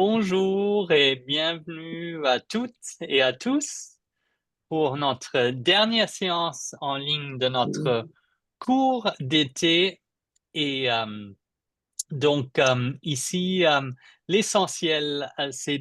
Bonjour et bienvenue à toutes et à tous pour notre dernière séance en ligne de notre cours d'été. Et ici, l'essentiel, c'est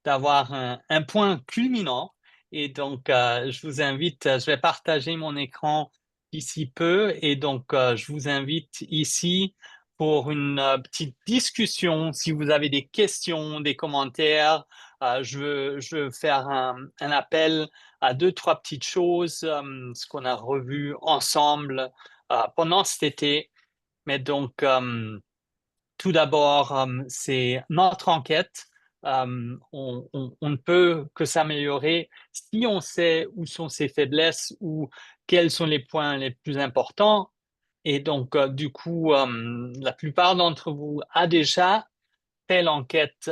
d'avoir un point culminant. Et je vous invite, je vais partager mon écran d'ici peu. Et je vous invite ici pour une petite discussion. Si vous avez des questions, des commentaires, je veux faire un appel à deux, trois petites choses, ce qu'on a revu ensemble pendant cet été. Mais tout d'abord, c'est notre enquête. On ne peut que s'améliorer si on sait où sont ses faiblesses ou quels sont les points les plus importants. Et du coup, la plupart d'entre vous a déjà fait l'enquête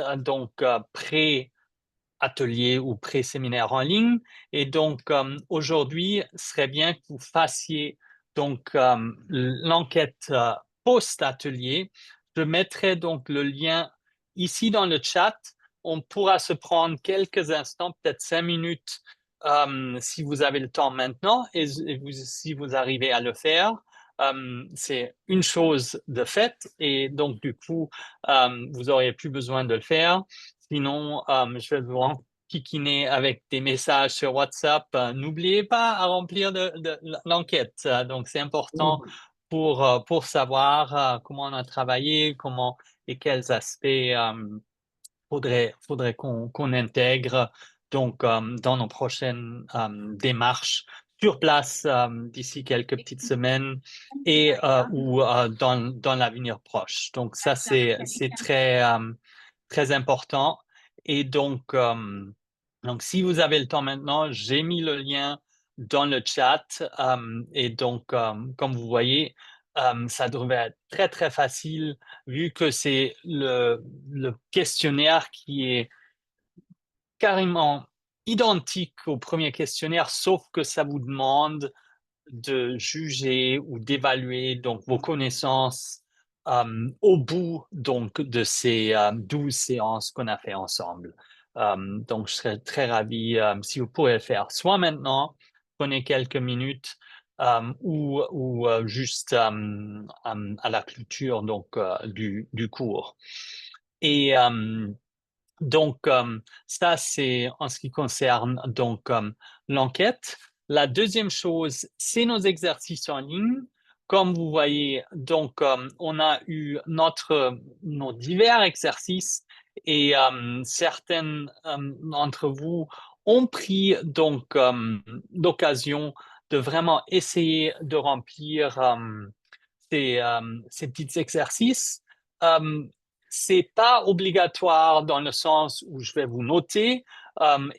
pré-atelier ou pré-séminaire en ligne. Et aujourd'hui, ce serait bien que vous fassiez l'enquête post-atelier. Je mettrai donc le lien ici dans le chat. On pourra se prendre quelques instants, peut-être 5 minutes, si vous avez le temps maintenant si vous arrivez à le faire. C'est une chose de faite et donc du coup, vous n'aurez plus besoin de le faire. Sinon, je vais vous enquiquiner avec des messages sur WhatsApp. N'oubliez pas à remplir de l'enquête. Donc, c'est important pour savoir comment on a travaillé, comment et quels aspects faudrait qu'on intègre dans nos prochaines démarches sur place d'ici quelques petites semaines et ou dans l'avenir proche. Donc ça, c'est très important. Et donc, si vous avez le temps maintenant, j'ai mis le lien dans le chat. Comme vous voyez, ça devrait être très, très facile vu que c'est le questionnaire qui est carrément identique au premier questionnaire, sauf que ça vous demande de juger ou d'évaluer donc vos connaissances au bout de ces 12 séances qu'on a fait ensemble. Donc, je serais très ravi si vous pouvez le faire soit maintenant, prenez quelques minutes, ou juste à la clôture du cours. Et ça, c'est en ce qui concerne l'enquête. La deuxième chose, c'est nos exercices en ligne. Comme vous voyez, on a eu nos divers exercices et certains d'entre vous ont pris l'occasion de vraiment essayer de remplir ces petits exercices. Euh, c'est pas obligatoire dans le sens où je vais vous noter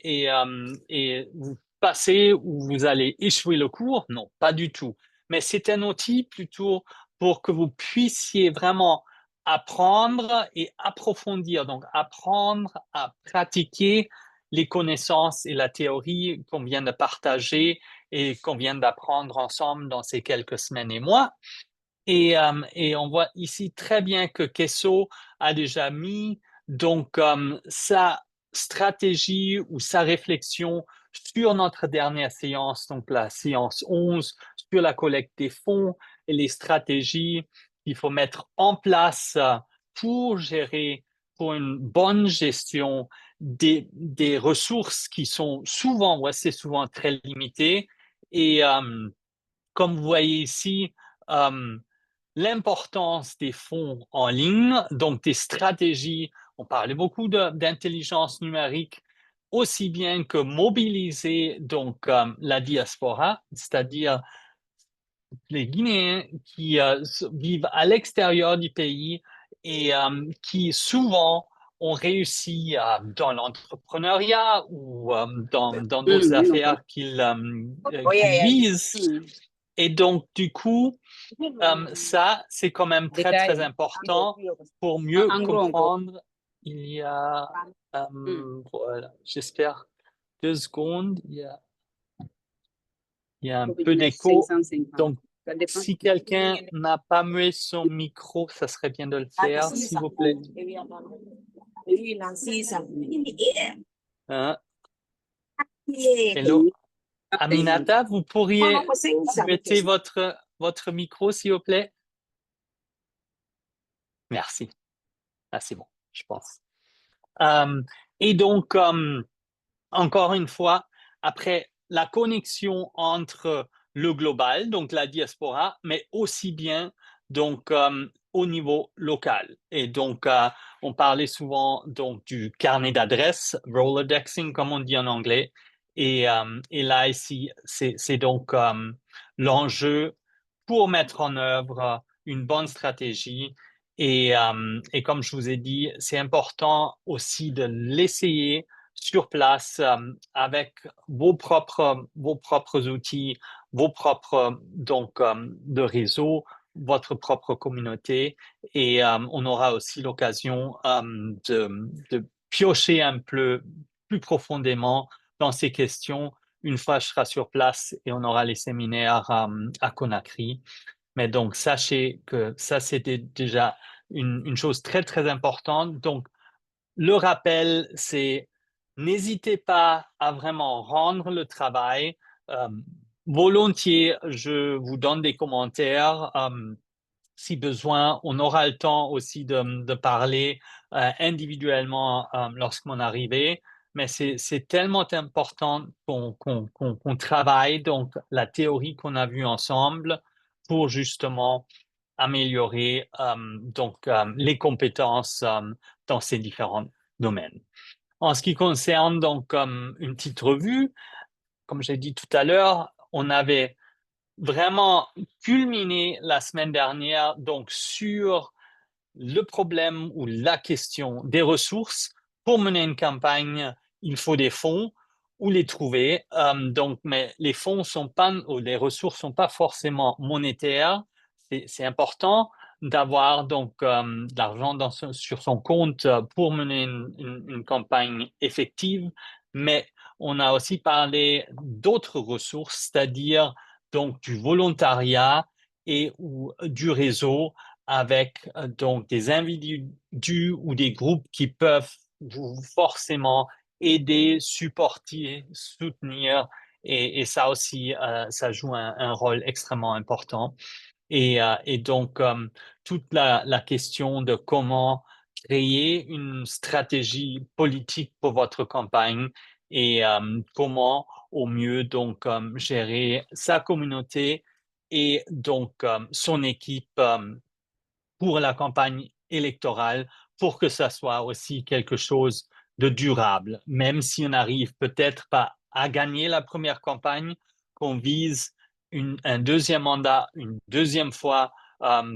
et vous passez ou vous allez échouer le cours. Non, pas du tout. Mais c'est un outil plutôt pour que vous puissiez vraiment apprendre et approfondir. Donc, apprendre à pratiquer les connaissances et la théorie qu'on vient de partager et qu'on vient d'apprendre ensemble dans ces quelques semaines et mois. Et on voit ici très bien que Kesso a déjà mis sa stratégie ou sa réflexion sur notre dernière séance, donc la séance 11, sur la collecte des fonds et les stratégies qu'il faut mettre en place pour gérer, pour une bonne gestion des ressources qui sont souvent, ouais, c'est souvent très limitées. Et comme vous voyez ici, euh, l'importance des fonds en ligne, donc des stratégies. On parlait beaucoup d'intelligence numérique, aussi bien que mobiliser la diaspora, c'est-à-dire les Guinéens qui vivent à l'extérieur du pays et qui souvent ont réussi dans l'entrepreneuriat ou dans d'autres affaires qu'ils visent. Et donc, du coup, ça, c'est quand même très, très important pour mieux comprendre. Il y a, voilà, j'espère, 2 secondes, il y a un peu d'écho. Donc, si quelqu'un n'a pas mué son micro, ça serait bien de le faire, s'il vous plaît. Hein? Hello. Aminata, vous pourriez mettre votre micro, s'il vous plaît? Merci. Ah, c'est bon, je pense. Et donc, encore une fois, après la connexion entre le global, donc la diaspora, mais aussi bien donc au niveau local. Et donc, on parlait souvent donc du carnet d'adresses, Rolodexing, comme on dit en anglais. Et là, ici, c'est donc l'enjeu pour mettre en œuvre une bonne stratégie. Et comme je vous ai dit, c'est important aussi de l'essayer sur place avec vos propres outils, vos propres donc de réseau, votre propre communauté, et on aura aussi l'occasion de piocher un peu plus profondément dans ces questions une fois que je serai sur place et on aura les séminaires à Conakry. Mais donc, sachez que ça, c'était déjà une chose très, très importante. Donc, le rappel, c'est n'hésitez pas à vraiment rendre le travail. Euh, Volontiers, je vous donne des commentaires. Si besoin, on aura le temps aussi de parler individuellement lorsqu'on arrive. Mais c'est tellement important qu'on travaille donc la théorie qu'on a vue ensemble pour justement améliorer donc les compétences dans ces différents domaines. En ce qui concerne donc une petite revue, comme j'ai dit tout à l'heure, on avait vraiment culminé la semaine dernière donc sur le problème ou la question des ressources. Pour mener une campagne, il faut des fonds. Où les trouver? Donc, mais les fonds sont pas, ou les ressources sont pas forcément monétaires. C'est important d'avoir donc de l'argent sur son compte pour mener une campagne effective. Mais on a aussi parlé d'autres ressources, c'est-à-dire donc du volontariat et ou du réseau avec donc des individus ou des groupes qui peuvent vous forcément aider, supporter, soutenir. Et ça aussi, ça joue un rôle extrêmement important. Et donc, toute la question de comment créer une stratégie politique pour votre campagne et comment au mieux donc gérer sa communauté et donc son équipe pour la campagne électorale pour que ça soit aussi quelque chose de durable, même si on n'arrive peut-être pas à gagner la première campagne, qu'on vise un deuxième mandat une deuxième fois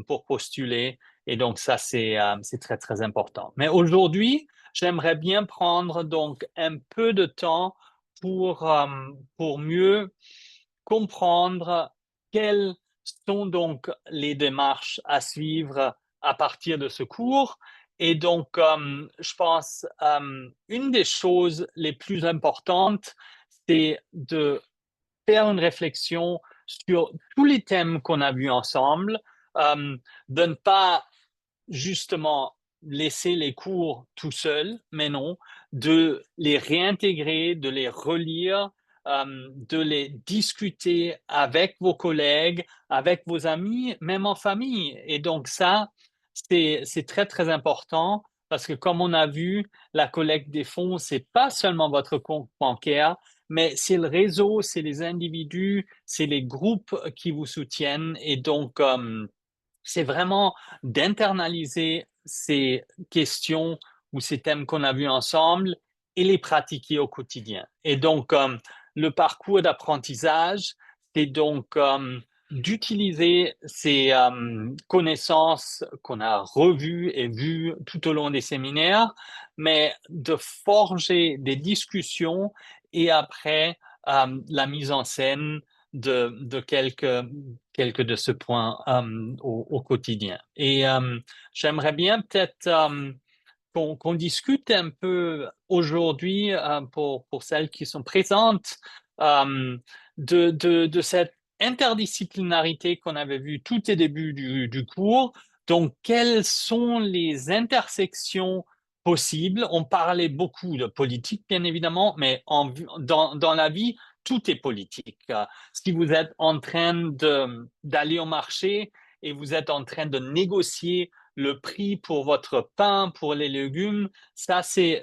pour postuler. Et donc ça, c'est très, très important. Mais aujourd'hui, j'aimerais bien prendre donc un peu de temps pour mieux comprendre quelles sont donc les démarches à suivre à partir de ce cours. Et donc, je pense, une des choses les plus importantes, c'est de faire une réflexion sur tous les thèmes qu'on a vus ensemble, de ne pas justement laisser les cours tout seuls, mais non, de les réintégrer, de les relire, de les discuter avec vos collègues, avec vos amis, même en famille. Et donc ça, c'est très, très important parce que comme on a vu, la collecte des fonds, c'est pas seulement votre compte bancaire, mais c'est le réseau, c'est les individus, c'est les groupes qui vous soutiennent. Et donc, c'est vraiment d'internaliser ces questions ou ces thèmes qu'on a vus ensemble et les pratiquer au quotidien. Et donc, le parcours d'apprentissage, c'est donc d'utiliser ces connaissances qu'on a revues et vues tout au long des séminaires, mais de forger des discussions et après la mise en scène de quelques de ce point au quotidien. Et j'aimerais bien peut-être qu'on discute un peu aujourd'hui pour celles qui sont présentes euh, de cette interdisciplinarité qu'on avait vue tout au début du cours. Donc, quelles sont les intersections possible. On parlait beaucoup de politique, bien évidemment, mais dans la vie, tout est politique. Si vous êtes en train d'aller au marché et vous êtes en train de négocier le prix pour votre pain, pour les légumes, ça c'est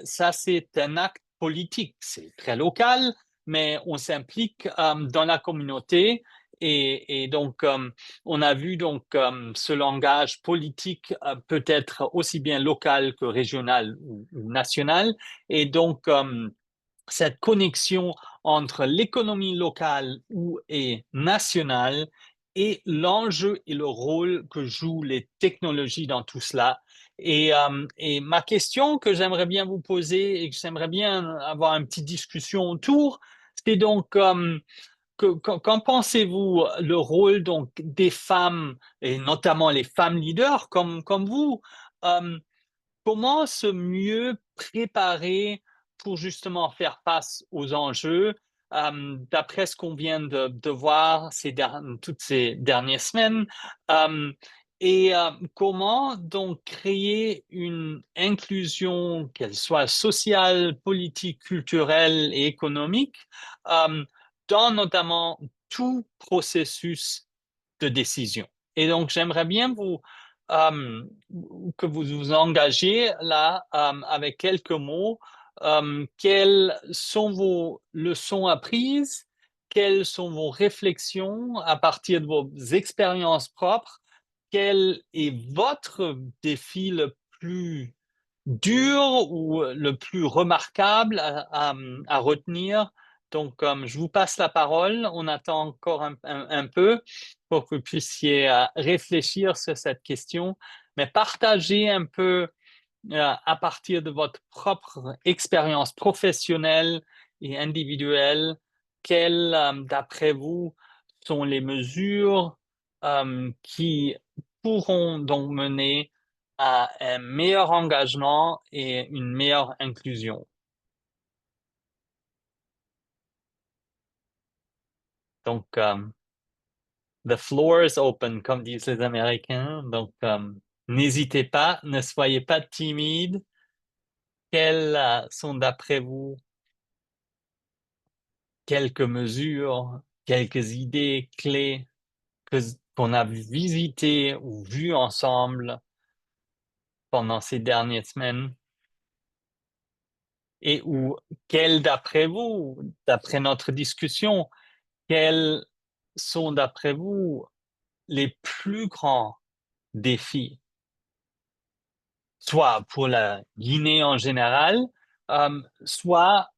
un acte politique. C'est très local, mais on s'implique dans la communauté et donc on a vu donc ce langage politique peut être aussi bien local que régional ou national. Et donc, cette connexion entre l'économie locale ou et nationale et l'enjeu et le rôle que jouent les technologies dans tout cela. Et ma question que j'aimerais bien vous poser et que j'aimerais bien avoir une petite discussion autour, c'est donc qu'en pensez-vous le rôle donc des femmes et notamment les femmes leaders comme vous? euh, Comment se mieux préparer pour justement faire face aux enjeux? D'après ce qu'on vient de voir toutes ces dernières semaines, euh, comment donc créer une inclusion, qu'elle soit sociale, politique, culturelle et économique, euh, dans notamment tout processus de décision. Et donc, j'aimerais bien euh, que vous vous engagiez là avec quelques mots. Quelles sont vos leçons apprises? Quelles sont vos réflexions à partir de vos expériences propres? Quel est votre défi le plus dur ou le plus remarquable à retenir? Donc, je vous passe la parole. On attend encore un peu pour que vous puissiez réfléchir sur cette question, mais partagez un peu à partir de votre propre expérience professionnelle et individuelle, quelles, d'après vous, sont les mesures qui pourront donc mener à un meilleur engagement et une meilleure inclusion. Donc, the floor is open, comme disent les Américains. Donc, n'hésitez pas, ne soyez pas timide. Quelles sont, d'après vous, quelques mesures, quelques idées clés qu'on a visitées ou vues ensemble pendant ces dernières semaines et ou quelles, d'après vous, d'après notre discussion, quels sont, d'après vous, les plus grands défis, soit pour la Guinée en général, soit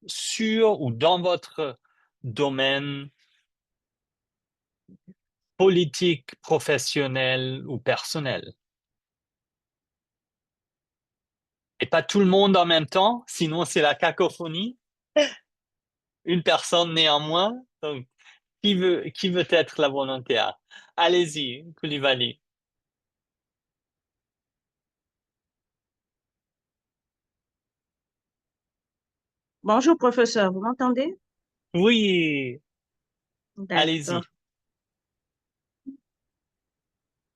sur ou dans votre domaine politique, professionnel ou personnel. Et pas tout le monde en même temps, sinon c'est la cacophonie. Une personne néanmoins. Donc, qui veut être la volontaire? Allez-y, Koulibaly. Bonjour, professeur, vous m'entendez? Oui, allez-y. D'accord.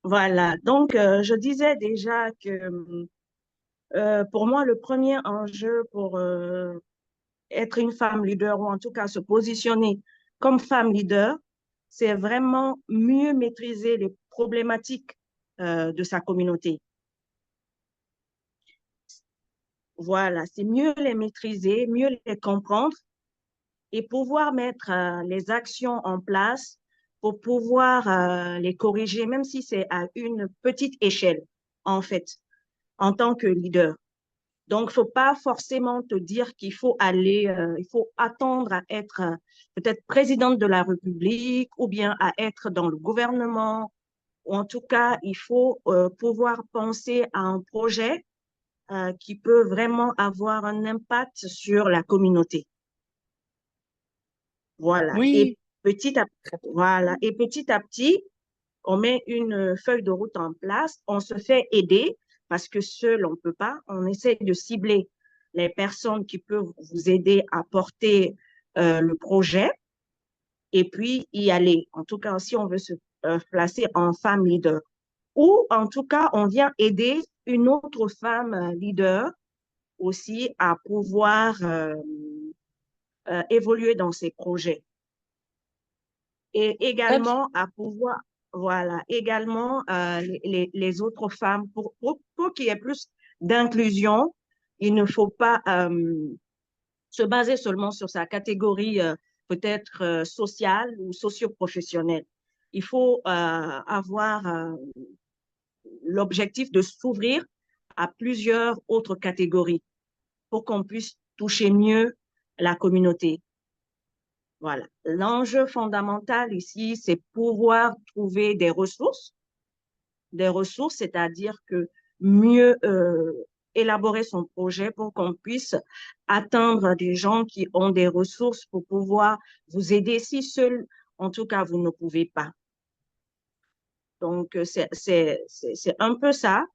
Voilà. Donc, je disais déjà que pour moi, le premier enjeu pour être une femme leader, ou en tout cas se positionner comme femme leader, c'est vraiment mieux maîtriser les problématiques de sa communauté. Voilà, c'est mieux les maîtriser, mieux les comprendre et pouvoir mettre les actions en place pour pouvoir les corriger, même si c'est à une petite échelle, en fait, en tant que leader. Donc, il ne faut pas forcément te dire qu'il faut aller, il faut attendre à être peut-être présidente de la République ou bien à être dans le gouvernement. Ou en tout cas, il faut pouvoir penser à un projet qui peut vraiment avoir un impact sur la communauté. Voilà. Oui, Voilà. Et petit à petit, on met une feuille de route en place, on se fait aider parce que seul on ne peut pas. On essaie de cibler les personnes qui peuvent vous aider à porter le projet et puis y aller. En tout cas, si on veut se placer en femme leader. Ou en tout cas, on vient aider une autre femme leader aussi à pouvoir évoluer dans ces projets et Très- également à pouvoir, voilà, également les autres femmes, pour qu'il y ait plus d'inclusion, il ne faut pas se baser seulement sur sa catégorie peut-être sociale ou socio-professionnelle. Il faut avoir l'objectif de s'ouvrir à plusieurs autres catégories pour qu'on puisse toucher mieux la communauté. Voilà. L'enjeu fondamental ici, c'est pouvoir trouver des ressources, c'est-à-dire que mieux élaborer son projet pour qu'on puisse atteindre des gens qui ont des ressources pour pouvoir vous aider si seul, en tout cas, vous ne pouvez pas. Donc, c'est un peu ça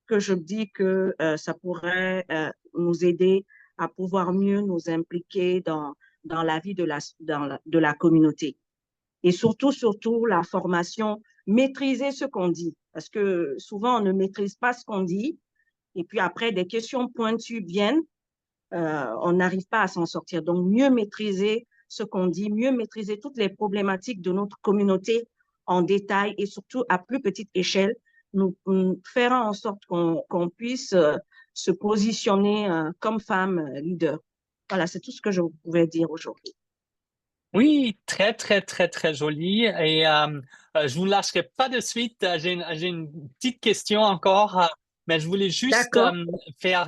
que je dis que ça pourrait nous aider à pouvoir mieux nous impliquer dans la vie de la communauté. Et surtout, la formation, maîtriser ce qu'on dit. Parce que souvent, on ne maîtrise pas ce qu'on dit. Et puis après, des questions pointues viennent, on n'arrive pas à s'en sortir. Donc, mieux maîtriser ce qu'on dit, mieux maîtriser toutes les problématiques de notre communauté en détail et surtout à plus petite échelle, nous fera en sorte qu'on puisse se positionner comme femme leader. Voilà, c'est tout ce que je pouvais dire aujourd'hui. Oui, très, très, très, très joli. Et je vous lâcherai pas de suite. J'ai une petite question encore, mais je voulais juste D'accord? faire,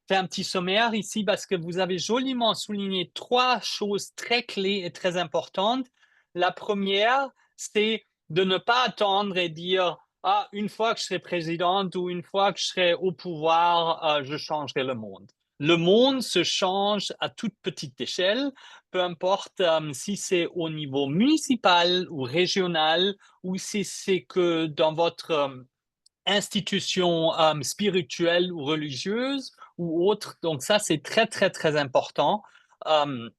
faire un petit sommaire ici parce que vous avez joliment souligné trois choses très clés et très importantes. La première, c'est de ne pas attendre et dire, ah, une fois que je serai présidente ou une fois que je serai au pouvoir, je changerai le monde. Le monde se change à toute petite échelle, peu importe si c'est au niveau municipal ou régional ou si c'est que dans votre institution spirituelle ou religieuse ou autre. Donc ça, c'est très, très, très important. Euh,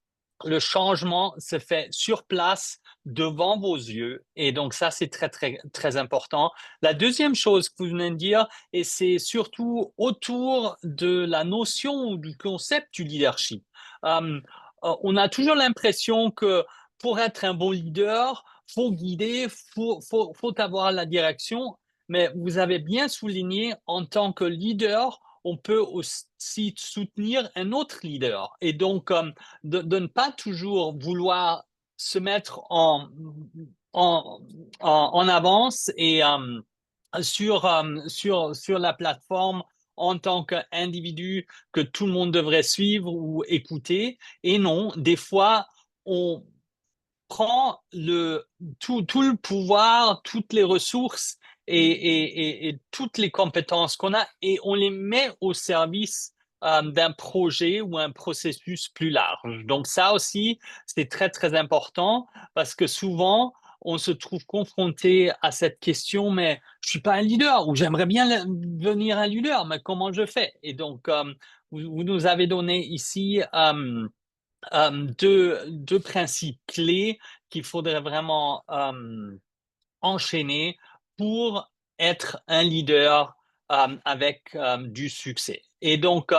le changement se fait sur place devant vos yeux. Et donc ça, c'est très, très, très important. La deuxième chose que vous venez de dire, et c'est surtout autour de la notion ou du concept du leadership. Euh, on a toujours l'impression que pour être un bon leader, faut guider, faut avoir la direction, mais vous avez bien souligné, en tant que leader, on peut aussi soutenir un autre leader. Et donc, de ne pas toujours vouloir se mettre en, en avance et sur la plateforme en tant qu'individu que tout le monde devrait suivre ou écouter. Et non, des fois, on prend tout le pouvoir, toutes les ressources et toutes les compétences qu'on a et on les met au service d'un projet ou un processus plus large. Donc ça aussi, c'est très, très important parce que souvent, on se trouve confronté à cette question, mais je suis pas un leader ou j'aimerais bien devenir un leader, mais comment je fais? Et donc, vous nous avez donné ici deux principes clés qu'il faudrait vraiment enchaîner pour être un leader avec du succès. Et donc,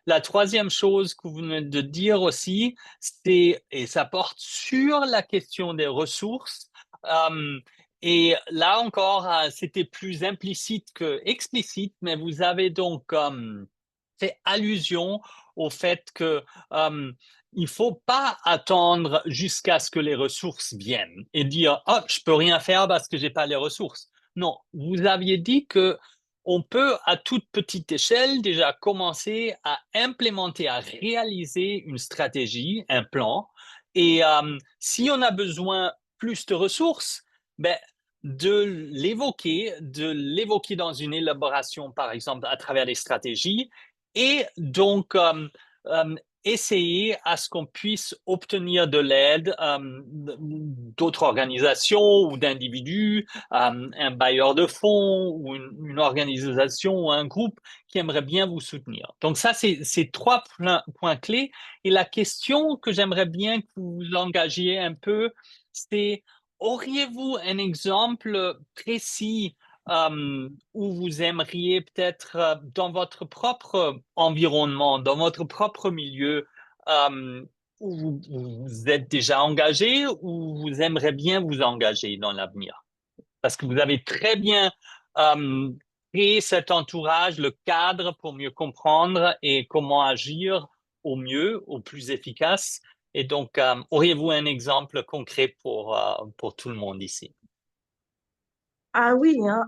la troisième chose que vous venez de dire aussi, c'est, et ça porte sur la question des ressources, euh, et là encore, c'était plus implicite que explicite, mais vous avez donc fait allusion au fait que il faut pas attendre jusqu'à ce que les ressources viennent et dire oh je peux rien faire parce que j'ai pas les ressources. Non, vous aviez dit que on peut à toute petite échelle déjà commencer à implémenter, à réaliser une stratégie, un plan. Et si on a besoin plus de ressources, ben de l'évoquer dans une élaboration, par exemple, à travers des stratégies, et donc euh, essayer à ce qu'on puisse obtenir de l'aide d'autres organisations ou d'individus, un bailleur de fonds ou une organisation ou un groupe qui aimerait bien vous soutenir. Donc ça, c'est trois points clés. Et la question que j'aimerais bien que vous engagiez un peu, c'est auriez-vous un exemple précis où vous aimeriez peut-être dans votre propre environnement, dans votre propre milieu, euh, où vous êtes déjà engagé ou vous aimeriez bien vous engager dans l'avenir? Parce que vous avez très bien euh, créé cet entourage, le cadre pour mieux comprendre et comment agir au mieux, au plus efficace. Et donc, auriez-vous un exemple concret pour tout le monde ici? Ah oui, hein,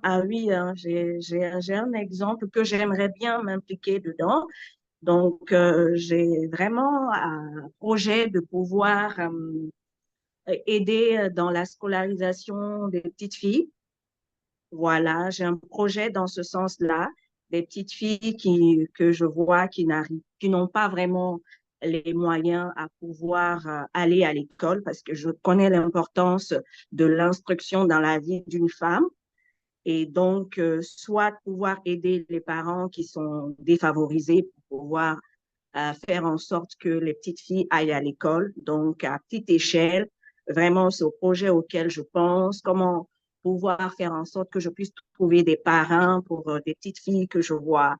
j'ai un exemple que j'aimerais bien m'impliquer dedans. Donc, j'ai vraiment un projet de pouvoir aider dans la scolarisation des petites filles. Voilà, j'ai un projet dans ce sens-là. Des petites filles que je vois qui n'ont pas vraiment les moyens à pouvoir aller à l'école parce que je connais l'importance de l'instruction dans la vie d'une femme. Et donc, soit pouvoir aider les parents qui sont défavorisés pour pouvoir faire en sorte que les petites filles aillent à l'école. Donc, à petite échelle, vraiment, c'est au projet auquel je pense, comment pouvoir faire en sorte que je puisse trouver des parents pour des petites filles que je vois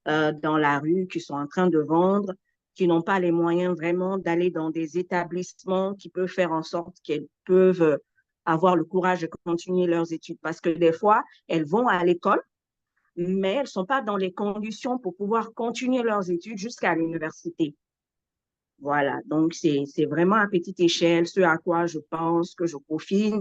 dans la rue, qui sont en train de vendre, qui n'ont pas les moyens vraiment d'aller dans des établissements qui peuvent faire en sorte qu'elles peuvent avoir le courage de continuer leurs études. Parce que des fois, elles vont à l'école, mais elles ne sont pas dans les conditions pour pouvoir continuer leurs études jusqu'à l'université. Voilà, donc c'est vraiment à petite échelle ce à quoi je pense que je profite.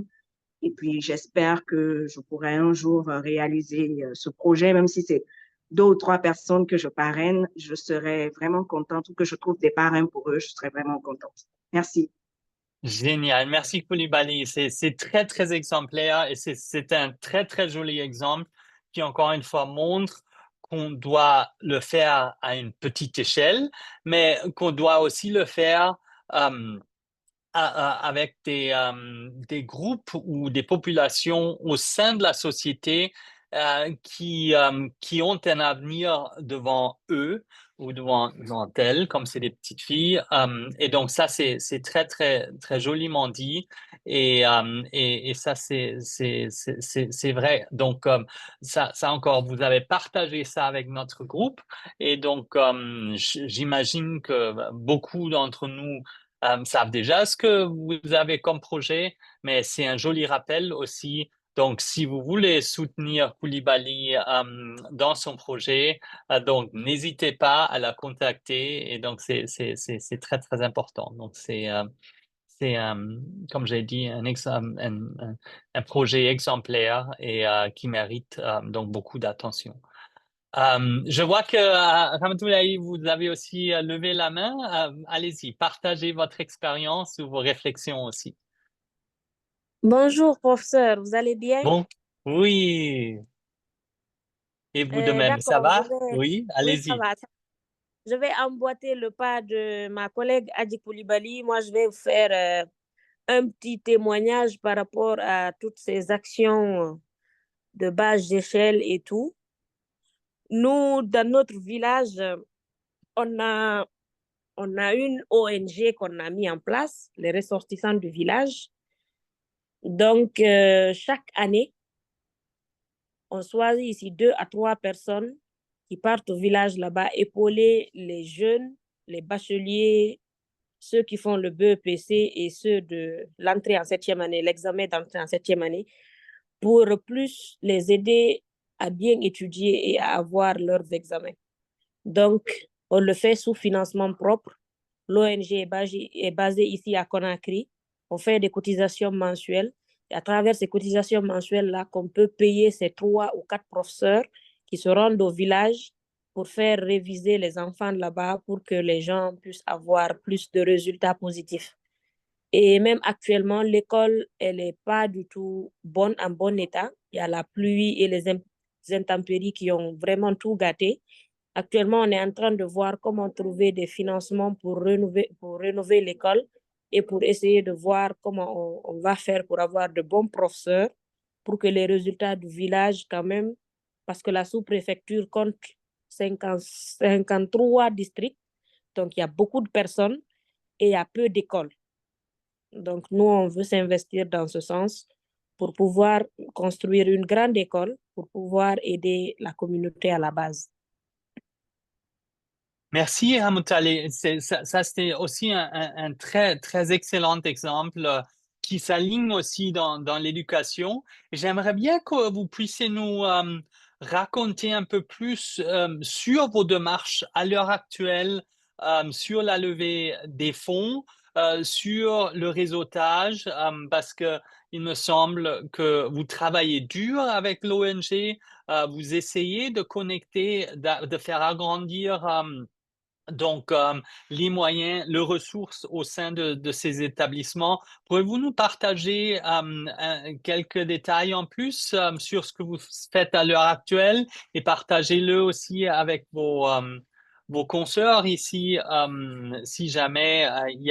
Et puis j'espère que je pourrai un jour réaliser ce projet, même si c'est deux ou trois personnes que je parraine, je serai vraiment contente ou que je trouve des parrains pour eux, je serai vraiment contente. Merci. Génial, merci Koulibaly. C'est très, très exemplaire et c'est un très, très joli exemple qui, encore une fois, montre qu'on doit le faire à une petite échelle, mais qu'on doit aussi le faire euh, avec des groupes ou des populations au sein de la société qui ont un avenir devant eux ou devant elles, comme c'est des petites filles. Et donc ça, c'est très, très, très joliment dit. Et ça, c'est vrai. Donc ça encore, vous avez partagé ça avec notre groupe. Et donc, j'imagine que beaucoup d'entre nous savent déjà ce que vous avez comme projet, mais c'est un joli rappel aussi. Donc, si vous voulez soutenir Koulibaly dans son projet, donc n'hésitez pas à la contacter. Et donc, c'est très, très important. Donc, c'est comme j'ai dit, un projet exemplaire et qui mérite donc beaucoup d'attention. Je vois que Ramatoulaye, vous avez aussi levé la main. Allez-y, partagez votre expérience ou vos réflexions aussi. Bonjour, professeur, vous allez bien? Bon, oui. Et vous de même, ça D'accord, va? Oui, oui, ça allez-y. va. Je vais emboîter le pas de ma collègue Adi Koulibaly. Moi, je vais vous faire un petit témoignage par rapport à toutes ces actions de base d'échelle et tout. Nous, dans notre village, on a, on a une ONG qu'on a mis en place, les ressortissants du village. Donc, chaque année, on choisit ici 2 à 3 personnes qui partent au village là-bas, épauler les jeunes, les bacheliers, ceux qui font le BEPC et ceux de l'entrée en septième année, l'examen d'entrée en septième année, pour plus les aider à bien étudier et à avoir leurs examens. Donc, on le fait sous financement propre. L'ONG est basée ici à Conakry. On fait des cotisations mensuelles. Et à travers ces cotisations mensuelles-là, qu'on peut payer ces 3 ou 4 professeurs qui se rendent au village pour faire réviser les enfants là-bas pour que les gens puissent avoir plus de résultats positifs. Et même actuellement, l'école, elle n'est pas du tout bonne, en bon état. Il y a la pluie et les intempéries qui ont vraiment tout gâté. Actuellement, on est en train de voir comment trouver des financements pour rénover l'école et pour essayer de voir comment on va faire pour avoir de bons professeurs pour que les résultats du village quand même, parce que la sous-préfecture compte 53 districts, donc il y a beaucoup de personnes et il y a peu d'écoles. Donc nous, on veut s'investir dans ce sens pour pouvoir construire une grande école, pour pouvoir aider la communauté à la base. Merci, Hamoutali. Ça, c'était aussi un très, très excellent exemple qui s'aligne aussi dans l'éducation. J'aimerais bien que vous puissiez nous raconter un peu plus sur vos démarches à l'heure actuelle, sur la levée des fonds, sur le réseautage, parce que il me semble que vous travaillez dur avec l'ONG, vous essayez de connecter, de faire agrandir donc, les moyens, les ressources au sein de ces établissements. Pouvez-vous nous partager quelques détails en plus sur ce que vous faites à l'heure actuelle et partagez-le aussi avec vos consoeurs ici, si jamais il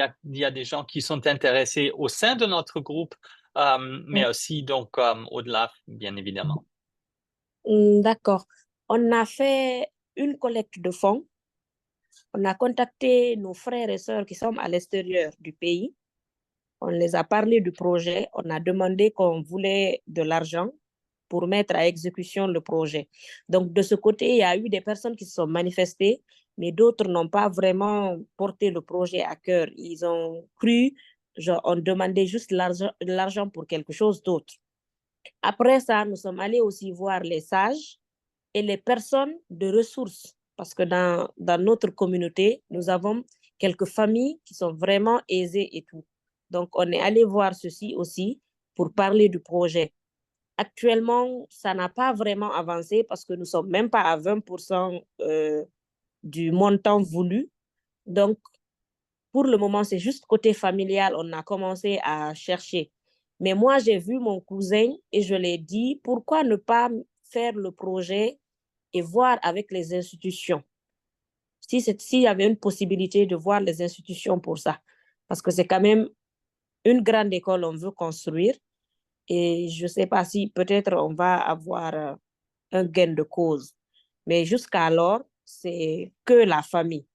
y a des gens qui sont intéressés au sein de notre groupe, mais aussi donc au-delà, bien évidemment. D'accord. On a fait une collecte de fonds. On a contacté nos frères et sœurs qui sont à l'extérieur du pays. On les a parlé du projet. On a demandé qu'on voulait de l'argent pour mettre à exécution le projet. Donc, de ce côté, il y a eu des personnes qui se sont manifestées, mais d'autres n'ont pas vraiment porté le projet à cœur. Ils ont cru, genre, on demandait juste l'argent pour quelque chose d'autre. Après ça, nous sommes allés aussi voir les sages et les personnes de ressources, parce que dans notre communauté, nous avons quelques familles qui sont vraiment aisées et tout. Donc, on est allé voir ceci aussi pour parler du projet. Actuellement, ça n'a pas vraiment avancé parce que nous ne sommes même pas à 20% du montant voulu. Donc, pour le moment, c'est juste côté familial, on a commencé à chercher. Mais moi, j'ai vu mon cousin et je lui ai dit, pourquoi ne pas faire le projet et voir avec les institutions? S'il y avait une possibilité de voir les institutions pour ça. Parce que c'est quand même une grande école on veut construire. Et je ne sais pas si peut-être on va avoir un gain de cause. Mais jusqu'alors, c'est que la famille.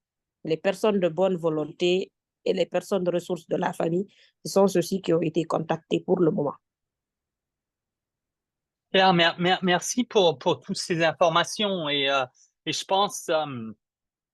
Les personnes de bonne volonté et les personnes de ressources de la famille, ce sont ceux-ci qui ont été contactés pour le moment. Pierre, merci pour toutes ces informations et je pense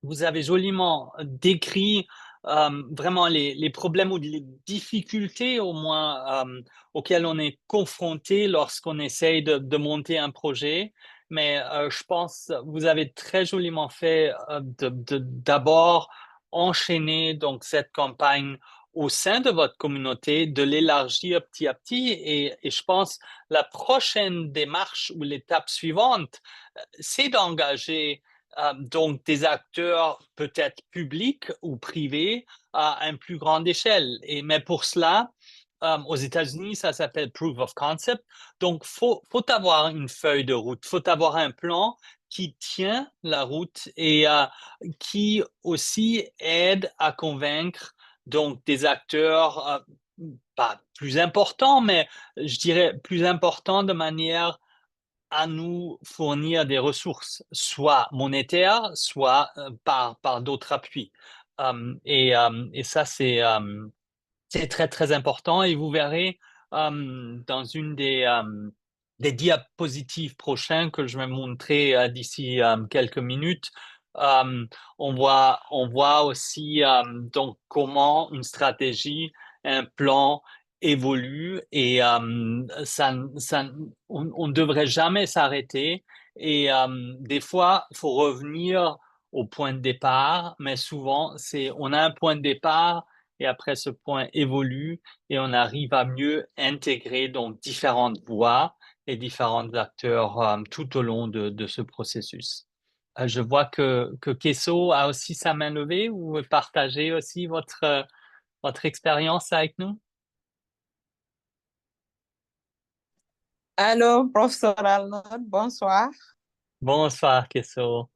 vous avez joliment décrit vraiment les problèmes ou les difficultés au moins auxquelles on est confronté lorsqu'on essaye de monter un projet. Mais je pense vous avez très joliment fait d'abord enchaîner donc cette campagne au sein de votre communauté, de l'élargir petit à petit. Et je pense la prochaine démarche ou l'étape suivante, c'est d'engager donc des acteurs peut-être publics ou privés à une plus grande échelle. Mais pour cela, aux États-Unis, ça s'appelle Proof of Concept. Donc, faut avoir une feuille de route, faut avoir un plan qui tient la route et qui aussi aide à convaincre donc des acteurs pas plus importants, mais je dirais plus importants de manière à nous fournir des ressources, soit monétaires, soit par d'autres appuis. Et ça, c'est très, très important. Et vous verrez dans une des diapositives prochaines que je vais montrer d'ici quelques minutes, euh, on voit aussi donc comment une stratégie, un plan évolue et on ne devrait jamais s'arrêter. Et des fois, il faut revenir au point de départ, mais souvent, on a un point de départ et après ce point évolue et on arrive à mieux intégrer donc différentes voix et différents acteurs tout au long de ce processus. Je vois que Kesso a aussi sa main levée. Vous pouvez partager aussi votre expérience avec nous? Allô, professeur Arnold, bonsoir. Bonsoir, Kesso.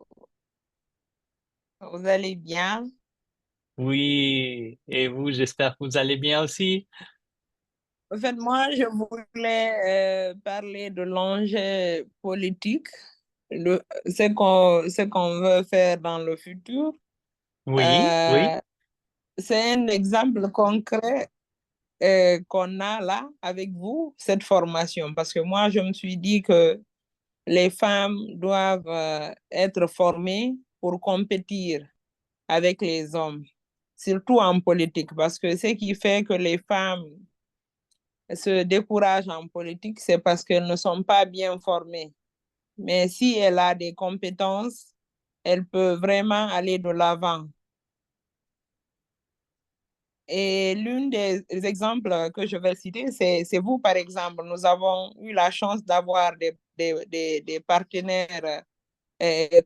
Vous allez bien? Oui, et vous, j'espère que vous allez bien aussi. En fait, moi, je voulais parler de l'enjeu politique, ce qu'on veut faire dans le futur. Oui, oui, Euh, c'est un exemple concret qu'on a là avec vous, cette formation, parce que moi, je me suis dit que les femmes doivent être formées pour compétir avec les hommes, surtout en politique, parce que ce qui fait que les femmes se découragent en politique, c'est parce qu'elles ne sont pas bien formées. Mais si elle a des compétences, elle peut vraiment aller de l'avant. Et l'un des exemples que je vais citer, c'est vous, par exemple. Nous avons eu la chance d'avoir des partenaires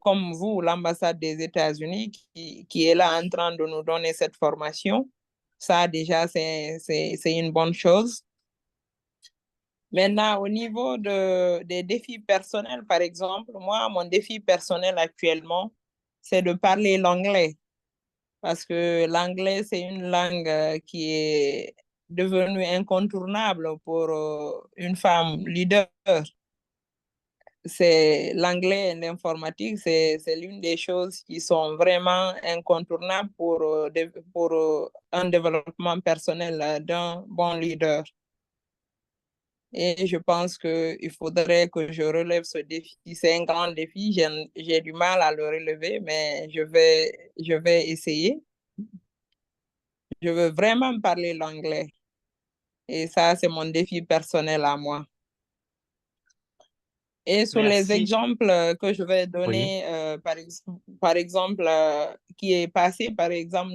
comme vous, l'ambassade des États-Unis, qui est là en train de nous donner cette formation. Ça, déjà, c'est une bonne chose. Maintenant, au niveau des défis personnels, par exemple, moi, mon défi personnel actuellement, c'est de parler l'anglais. Parce que l'anglais, c'est une langue qui est devenue incontournable pour une femme leader. C'est l'anglais et l'informatique, c'est l'une des choses qui sont vraiment incontournables pour un développement personnel d'un bon leader. Et je pense qu'il faudrait que je relève ce défi. C'est un grand défi, j'ai du mal à le relever, mais je vais essayer. Je veux vraiment parler l'anglais. Et ça, c'est mon défi personnel à moi. Et sur les Merci. exemples que je vais Oui. donner, par exemple, qui est passé, par exemple,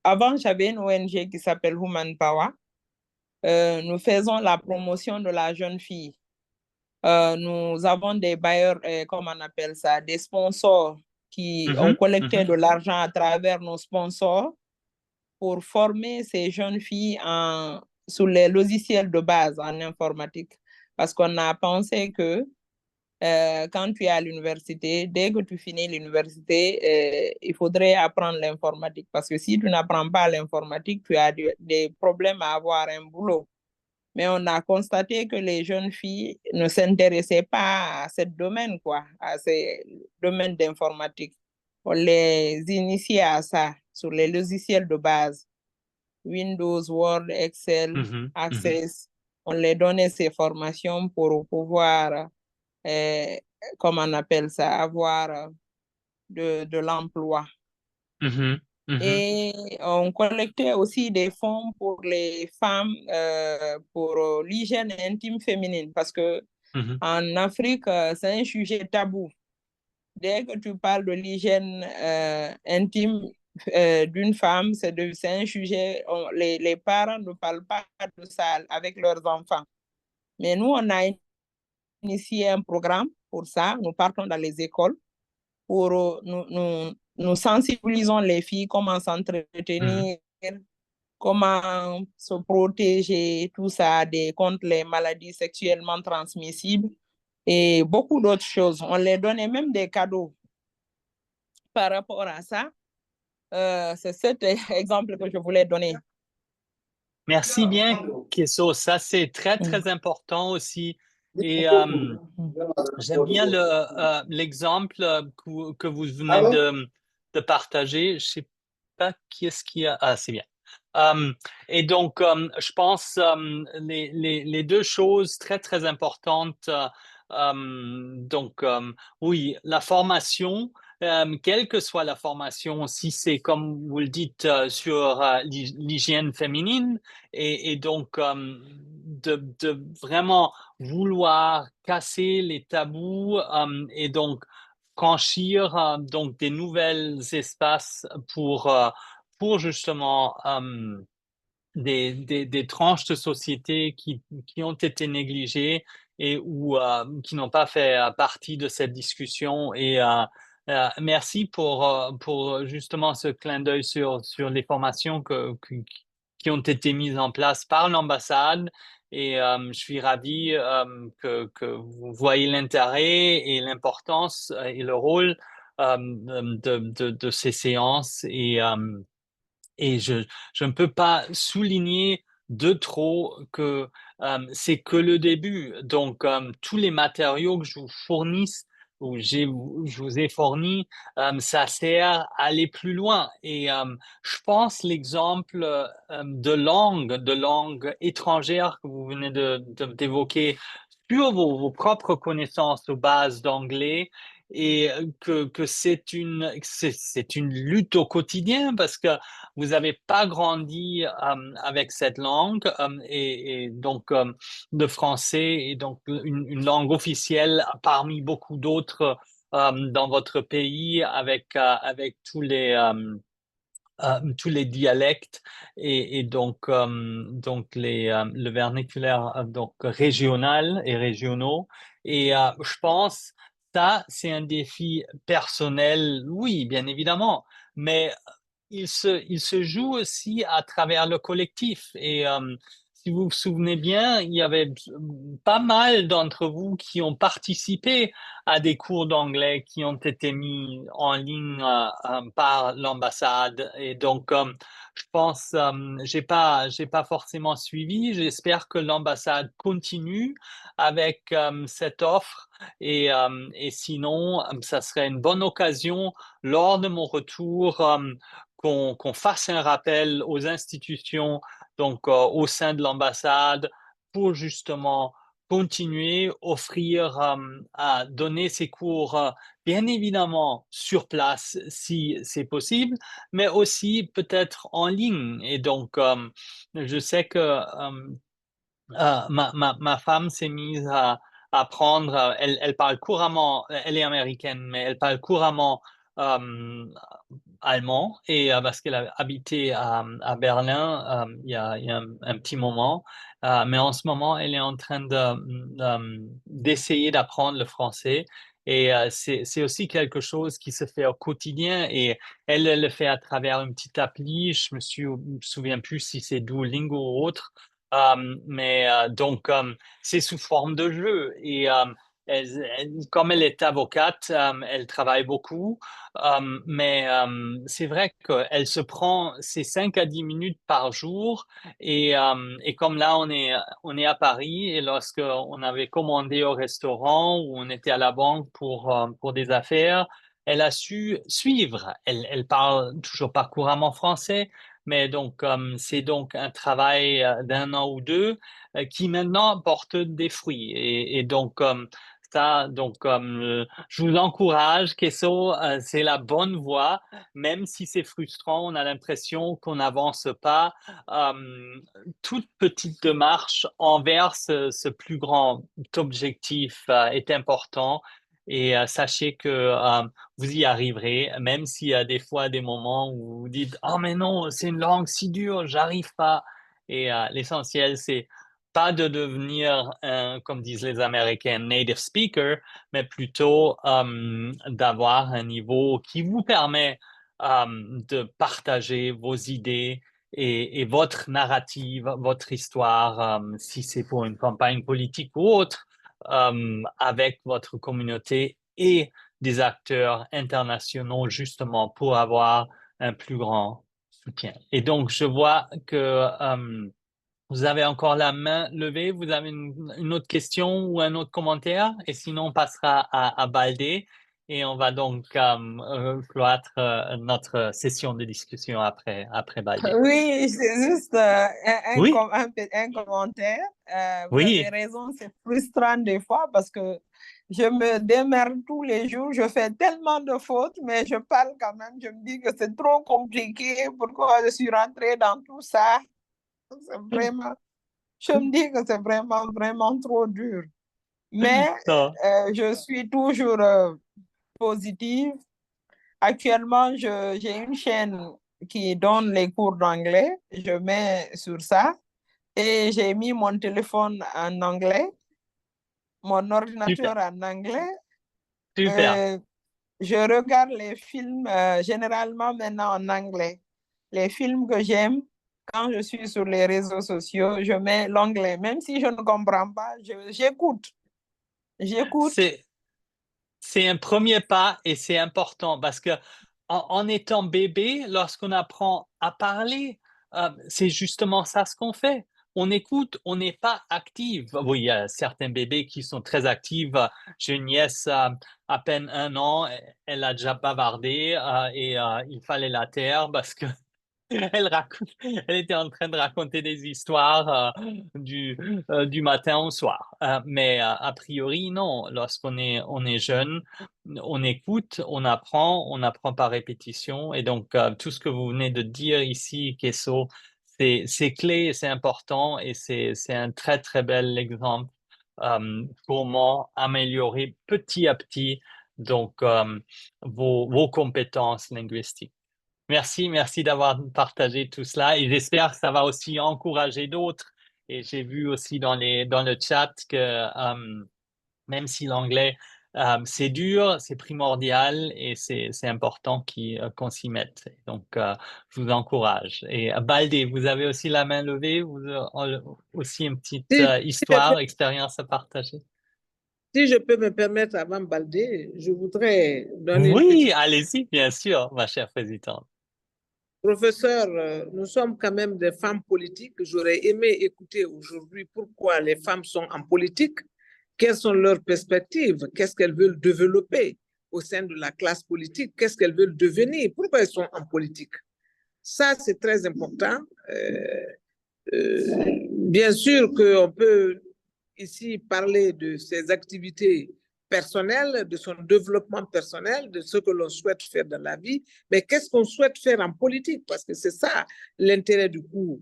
avant, j'avais une ONG qui s'appelle Woman Power. Nous faisons la promotion de la jeune fille. Nous avons des bailleurs, comment on appelle ça, des sponsors qui ont collecté de l'argent à travers nos sponsors pour former ces jeunes filles sur les logiciels de base en informatique. Parce qu'on a pensé que quand tu es à l'université, dès que tu finis l'université, il faudrait apprendre l'informatique. Parce que si tu n'apprends pas l'informatique, tu as des problèmes à avoir un boulot. Mais on a constaté que les jeunes filles ne s'intéressaient pas à ce domaine, quoi, à ces domaines d'informatique. On les initiait à ça, sur les logiciels de base. Windows, Word, Excel, Access. On les donnait ces formations pour pouvoir, comment on appelle ça, avoir de l'emploi. Et on collectait aussi des fonds pour les femmes, pour l'hygiène intime féminine, parce que en Afrique, c'est un sujet tabou. Dès que tu parles de l'hygiène intime d'une femme, c'est un sujet, les parents ne parlent pas de ça avec leurs enfants. Mais nous, on a initié un programme pour ça. Nous partons dans les écoles pour nous sensibilisons les filles, comment s'entretenir, comment se protéger, tout ça, contre les maladies sexuellement transmissibles et beaucoup d'autres choses. On les donnait même des cadeaux par rapport à ça. C'est cet exemple que je voulais donner. Merci bien, Kesso. Ça, c'est très, très important aussi. Et j'aime bien l'exemple que vous venez de partager. Je sais pas qui est-ce qui a... Ah, c'est bien. Et donc, je pense les deux choses très, très importantes. Donc, oui, la formation, quelle que soit la formation, si c'est comme vous le dites sur l'hygiène féminine, et donc de vraiment vouloir casser les tabous et donc franchir donc des nouvelles espaces pour justement des tranches de société qui ont été négligées et ou qui n'ont pas fait partie de cette discussion. Et merci pour justement ce clin d'œil sur les formations qui ont été mises en place par l'ambassade. Et je suis ravi que vous voyez l'intérêt et l'importance et le rôle de ces séances. Et je ne peux pas souligner de trop que c'est que le début. Donc, tous les matériaux que je vous fournisse je vous ai fourni, ça sert à aller plus loin. Et je pense l'exemple de langue étrangère que vous venez d'évoquer sur vos propres connaissances de base d'anglais et que c'est une lutte au quotidien parce que vous n'avez pas grandi avec cette langue et donc de français et donc une langue officielle parmi beaucoup d'autres dans votre pays avec tous les dialectes et donc le vernaculaire donc régional et régionaux. Et je pense ça, c'est un défi personnel, oui, bien évidemment, mais il se joue aussi à travers le collectif. Et si vous vous souvenez bien, il y avait pas mal d'entre vous qui ont participé à des cours d'anglais qui ont été mis en ligne par l'ambassade. Et donc, je pense, j'ai pas forcément suivi. J'espère que l'ambassade continue avec cette offre. Et sinon, ça serait une bonne occasion lors de mon retour qu'on fasse un rappel aux institutions, donc au sein de l'ambassade, pour justement continuer, offrir, à donner ces cours, bien évidemment sur place si c'est possible, mais aussi peut-être en ligne. Et donc, je sais que ma femme s'est mise à apprendre, elle parle couramment, elle est américaine, mais elle parle couramment euh, allemand et parce qu'elle a habité à Berlin il y a un petit moment. Mais en ce moment, elle est en train d'essayer d'apprendre le français. Et c'est aussi quelque chose qui se fait au quotidien et elle le fait à travers une petite appli. Me souviens plus si c'est Duolingo ou autre. Mais donc, c'est sous forme de jeu. Et comme elle est avocate, elle travaille beaucoup. Mais c'est vrai qu'elle se prend ces 5 à 10 minutes par jour. Et comme là, on est à Paris, et lorsque on avait commandé au restaurant ou on était à la banque pour des affaires, elle a su suivre. Elle parle toujours pas couramment français, mais donc c'est donc un travail d'un an ou deux qui maintenant porte des fruits. Et donc, ça, donc, je vous encourage, Kesso, c'est la bonne voie, même si c'est frustrant, on a l'impression qu'on n'avance pas. Toute petite démarche envers ce plus grand objectif est important. Et sachez que vous y arriverez, même s'il y a des fois des moments où vous vous dites, oh mais non, c'est une langue si dure, j'arrive pas. Et l'essentiel, c'est pas de devenir, comme disent les Américains, native speaker, mais plutôt d'avoir un niveau qui vous permet de partager vos idées et votre narrative, votre histoire, si c'est pour une campagne politique ou autre, avec votre communauté et des acteurs internationaux justement pour avoir un plus grand soutien. Et donc, je vois que vous avez encore la main levée. Vous avez une autre question ou un autre commentaire? Et sinon, on passera à Baldé et on va donc cloître notre session de discussion après Baldé. Oui, c'est juste Oui, un commentaire. Vous avez oui, raison, c'est frustrant des fois parce que je me démerde tous les jours, je fais tellement de fautes, mais je parle quand même, je me dis que c'est trop compliqué, pourquoi je suis rentrée dans tout ça? C'est vraiment, je me dis que c'est vraiment, vraiment trop dur. Mais non. je suis toujours positive. Actuellement, j'ai une chaîne qui donne les cours d'anglais. Je mets sur ça et j'ai mis mon téléphone en anglais, mon Super, ordinateur en anglais. super. Je regarde les films généralement maintenant en anglais. Les films que j'aime, quand je suis sur les réseaux sociaux, je mets l'anglais. Même si je ne comprends pas, j'écoute. J'écoute. C'est, c'est un premier pas et c'est important parce que en étant bébé, lorsqu'on apprend à parler, c'est justement ça ce qu'on fait. on écoute, on n'est pas active. Oui, il y a certains bébés qui sont très actifs. J'ai une nièce à peine 1 an, elle a déjà bavardé et il fallait la taire parce que elle était en train de raconter des histoires du matin au soir. Mais a priori, non. On est jeune, on écoute, on apprend par répétition. Et donc, tout ce que vous venez de dire ici, Kesso, c'est clé, c'est important et c'est un très, très bel exemple comment améliorer petit à petit donc vos compétences linguistiques. Merci d'avoir partagé tout cela et j'espère que ça va aussi encourager d'autres. Et j'ai vu aussi dans le chat que même si l'anglais, c'est dur, c'est primordial et c'est important qu'on s'y mette. Donc, je vous encourage. Et Baldé, vous avez aussi la main levée, vous aussi une petite Si, histoire, expérience à partager? si je peux me permettre avant Baldé, je voudrais donner une Oui, petite... allez-y, bien sûr, ma chère présidente. Professeur, nous sommes quand même des femmes politiques. J'aurais aimé écouter aujourd'hui pourquoi les femmes sont en politique, quelles sont leurs perspectives, qu'est-ce qu'elles veulent développer au sein de la classe politique, qu'est-ce qu'elles veulent devenir, pourquoi elles sont en politique. Ça, c'est très important. Bien sûr qu'on peut ici parler de ses activités personnelles, de son développement personnel, de ce que l'on souhaite faire dans la vie, mais qu'est-ce qu'on souhaite faire en politique? Parce que c'est ça l'intérêt du cours.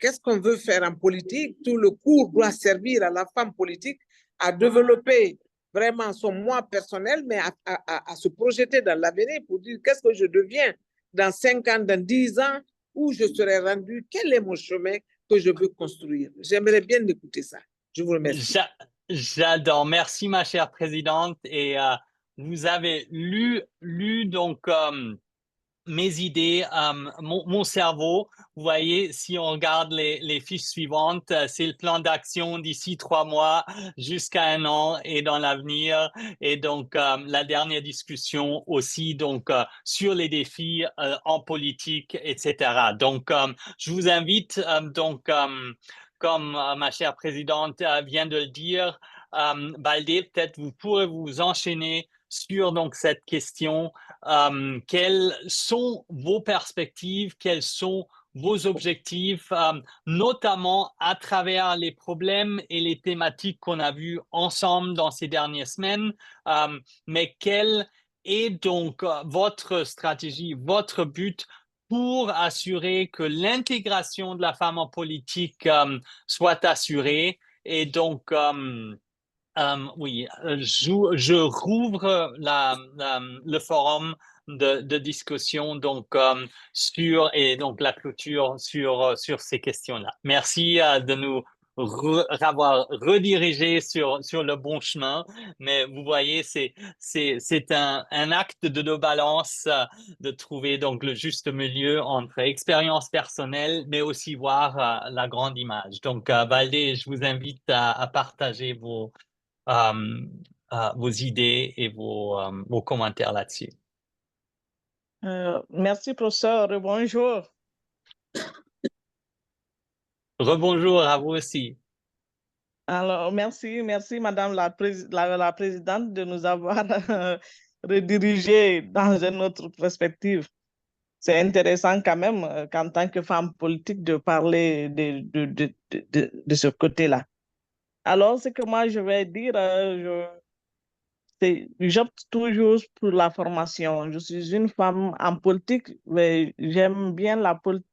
Qu'est-ce qu'on veut faire en politique? Tout le cours doit servir à la femme politique à développer vraiment son moi personnel, mais à se projeter dans l'avenir pour dire qu'est-ce que je deviens dans 5 ans, dans 10 ans, où je serai rendu, quel est mon chemin que je veux construire. J'aimerais bien écouter ça. Je vous remercie. J'adore. Merci, ma chère présidente. Et vous avez lu donc mes idées, mon cerveau. Vous voyez, si on regarde les fiches suivantes, c'est le plan d'action d'ici 3 mois jusqu'à 1 an et dans l'avenir. Et donc, la dernière discussion aussi donc sur les défis en politique, etc. Donc, je vous invite donc comme ma chère présidente vient de le dire, Baldé, peut-être vous pourrez vous enchaîner sur donc cette question. Quelles sont vos perspectives? Quels sont vos objectifs, notamment à travers les problèmes et les thématiques qu'on a vues ensemble dans ces dernières semaines? Mais quelle est donc votre stratégie, votre but pour assurer que l'intégration de la femme en politique soit assurée? Et donc, oui, je rouvre le forum de discussion donc sur et donc la clôture sur ces questions-là. Merci de nous avoir redirigé sur le bon chemin, mais vous voyez, c'est un acte de balance de trouver donc le juste milieu entre expérience personnelle, mais aussi voir la grande image. Donc, Valdé, je vous invite à partager vos idées et vos commentaires là-dessus. Merci, professeur. Bonjour. Rebonjour à vous aussi. Alors, merci, Madame la Présidente, de nous avoir redirigé dans une autre perspective. C'est intéressant quand même, qu'en tant que femme politique, de parler de ce côté-là. Alors, ce que moi je vais dire, j'opte toujours pour la formation. Je suis une femme en politique, mais j'aime bien la politique.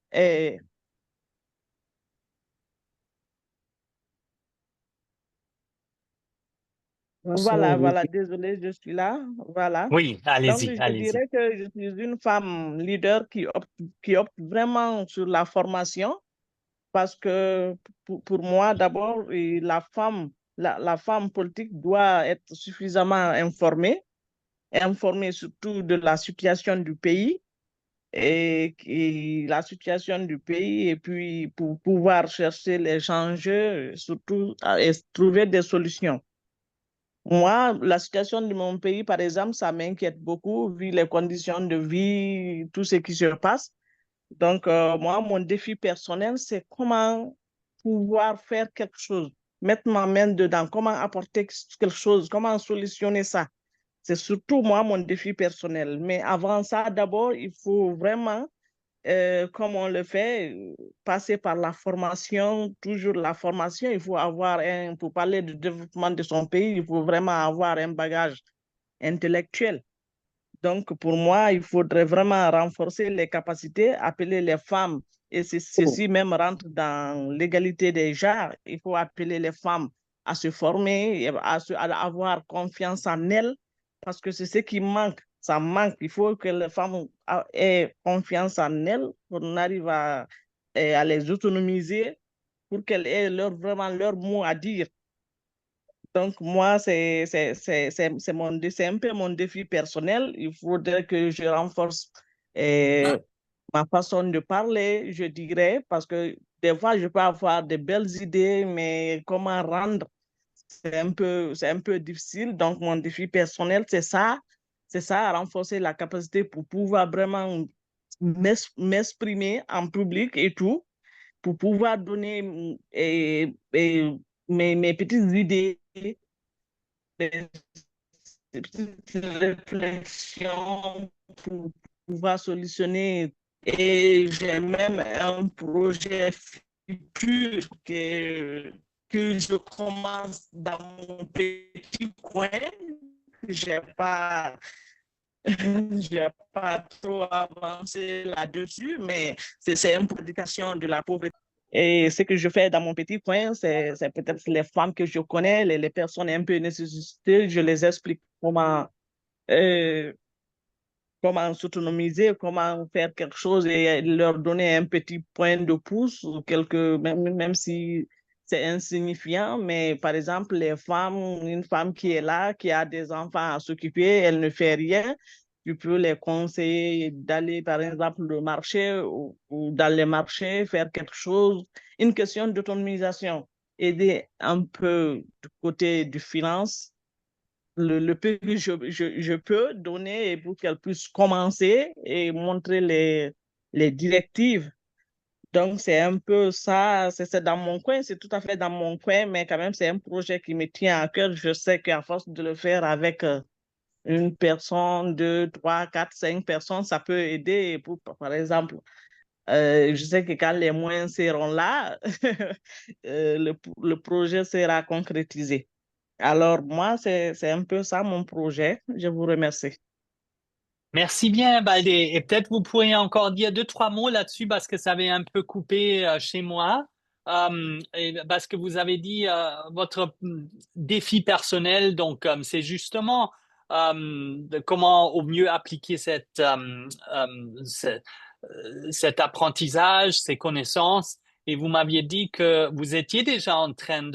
Voilà, désolée, je suis là. Voilà. Oui, Donc, allez-y, je allez-y. dirais que je suis une femme leader qui opte vraiment sur la formation parce que pour moi, d'abord, la femme politique doit être suffisamment informée surtout de la situation du pays et la situation du pays et puis pour pouvoir chercher les enjeux, surtout et trouver des solutions. Moi, la situation de mon pays, par exemple, ça m'inquiète beaucoup vu les conditions de vie, tout ce qui se passe. Donc, moi, mon défi personnel, c'est comment pouvoir faire quelque chose, mettre ma main dedans, comment apporter quelque chose, comment solutionner ça. C'est surtout moi, mon défi personnel. Mais avant ça, d'abord, il faut vraiment, comme on le fait, passer par la formation, toujours la formation. Il faut avoir pour parler du développement de son pays, il faut vraiment avoir un bagage intellectuel. Donc, pour moi, il faudrait vraiment renforcer les capacités, appeler les femmes, et ceci même rentre dans l'égalité des genres. Il faut appeler les femmes à se former, à avoir confiance en elles, parce que c'est ce qui manque. Ça manque. Il faut que les femmes aient confiance en elles, qu'on arrive à les autonomiser pour qu'elles aient vraiment leur mot à dire. Donc, moi, c'est un peu mon défi personnel. Il faudrait que je renforce ma façon de parler, je dirais, parce que des fois, je peux avoir de belles idées, mais comment rendre, c'est un peu difficile. Donc, mon défi personnel, c'est ça, renforcer la capacité pour pouvoir vraiment m'exprimer en public et tout, pour pouvoir donner mes petites idées, des petites réflexions pour pouvoir solutionner. Et j'ai même un projet futur que je commence dans mon petit coin. J'ai pas, j'ai pas trop avancé là-dessus, mais c'est une prédication de la pauvreté. Et ce que je fais dans mon petit coin, c'est peut-être les femmes que je connais, les personnes un peu nécessitées, je les explique euh, comment s'autonomiser, comment faire quelque chose et leur donner un petit point de pouce, même si c'est insignifiant, mais par exemple, une femme qui est là, qui a des enfants à s'occuper, elle ne fait rien, tu peux les conseiller d'aller, par exemple, au marché ou dans les marchés, faire quelque chose, une question d'autonomisation, aider un peu du côté du finance le peu que je peux donner pour qu'elle puisse commencer et montrer les directives. Donc, c'est un peu ça, c'est dans mon coin, c'est tout à fait dans mon coin, mais quand même, c'est un projet qui me tient à cœur. Je sais qu'à force de le faire avec une personne, deux, trois, quatre, cinq personnes, ça peut aider. Par exemple, je sais que quand les moyens seront là, le projet sera concrétisé. Alors, moi, c'est un peu ça mon projet. Je vous remercie. Merci bien, Baldé. Et peut-être vous pourriez encore dire deux, trois mots là-dessus parce que ça avait un peu coupé chez moi. Et parce que vous avez dit votre défi personnel, donc c'est justement de comment au mieux appliquer cet apprentissage, ces connaissances. Et vous m'aviez dit que vous étiez déjà en train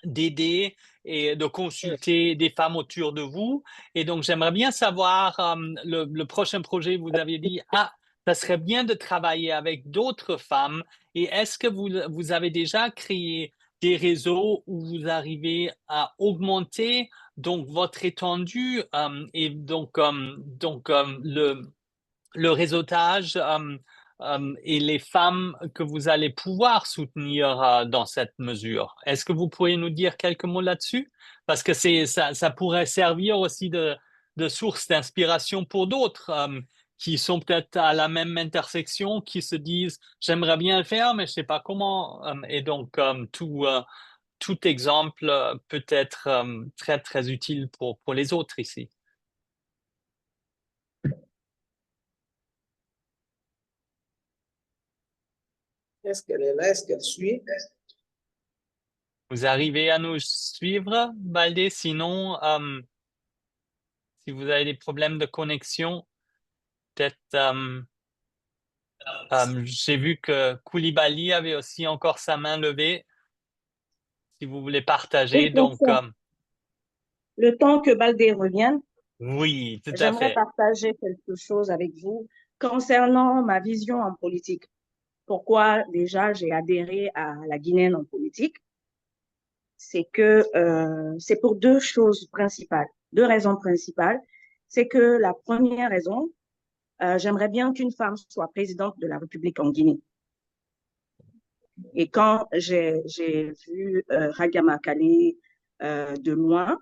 d'aider et de consulter des femmes autour de vous. Et donc, j'aimerais bien savoir, le prochain projet, vous aviez dit, ça serait bien de travailler avec d'autres femmes. Et est-ce que vous avez déjà créé des réseaux où vous arrivez à augmenter donc votre étendue et donc le réseautage et les femmes que vous allez pouvoir soutenir dans cette mesure. Est-ce que vous pourriez nous dire quelques mots là-dessus? Parce que ça pourrait servir aussi de source d'inspiration pour d'autres qui sont peut-être à la même intersection, qui se disent, j'aimerais bien le faire, mais je ne sais pas comment. Et donc, tout exemple peut être très, très utile pour les autres ici. Est-ce qu'elle est là? Est-ce qu'elle suit? Vous arrivez à nous suivre, Baldé? Sinon, si vous avez des problèmes de connexion, peut-être. J'ai vu que Koulibaly avait aussi encore sa main levée. Si vous voulez partager, Oui, donc. le temps que Baldé revienne, Oui, tout à j'aimerais fait. partager quelque chose avec vous concernant ma vision en politique. Pourquoi déjà j'ai adhéré à la Guinéenne en politique? C'est que c'est pour deux choses principales, deux raisons principales. C'est que la première raison, j'aimerais bien qu'une femme soit présidente de la République en Guinée. Et quand j'ai vu Raga Makale de loin,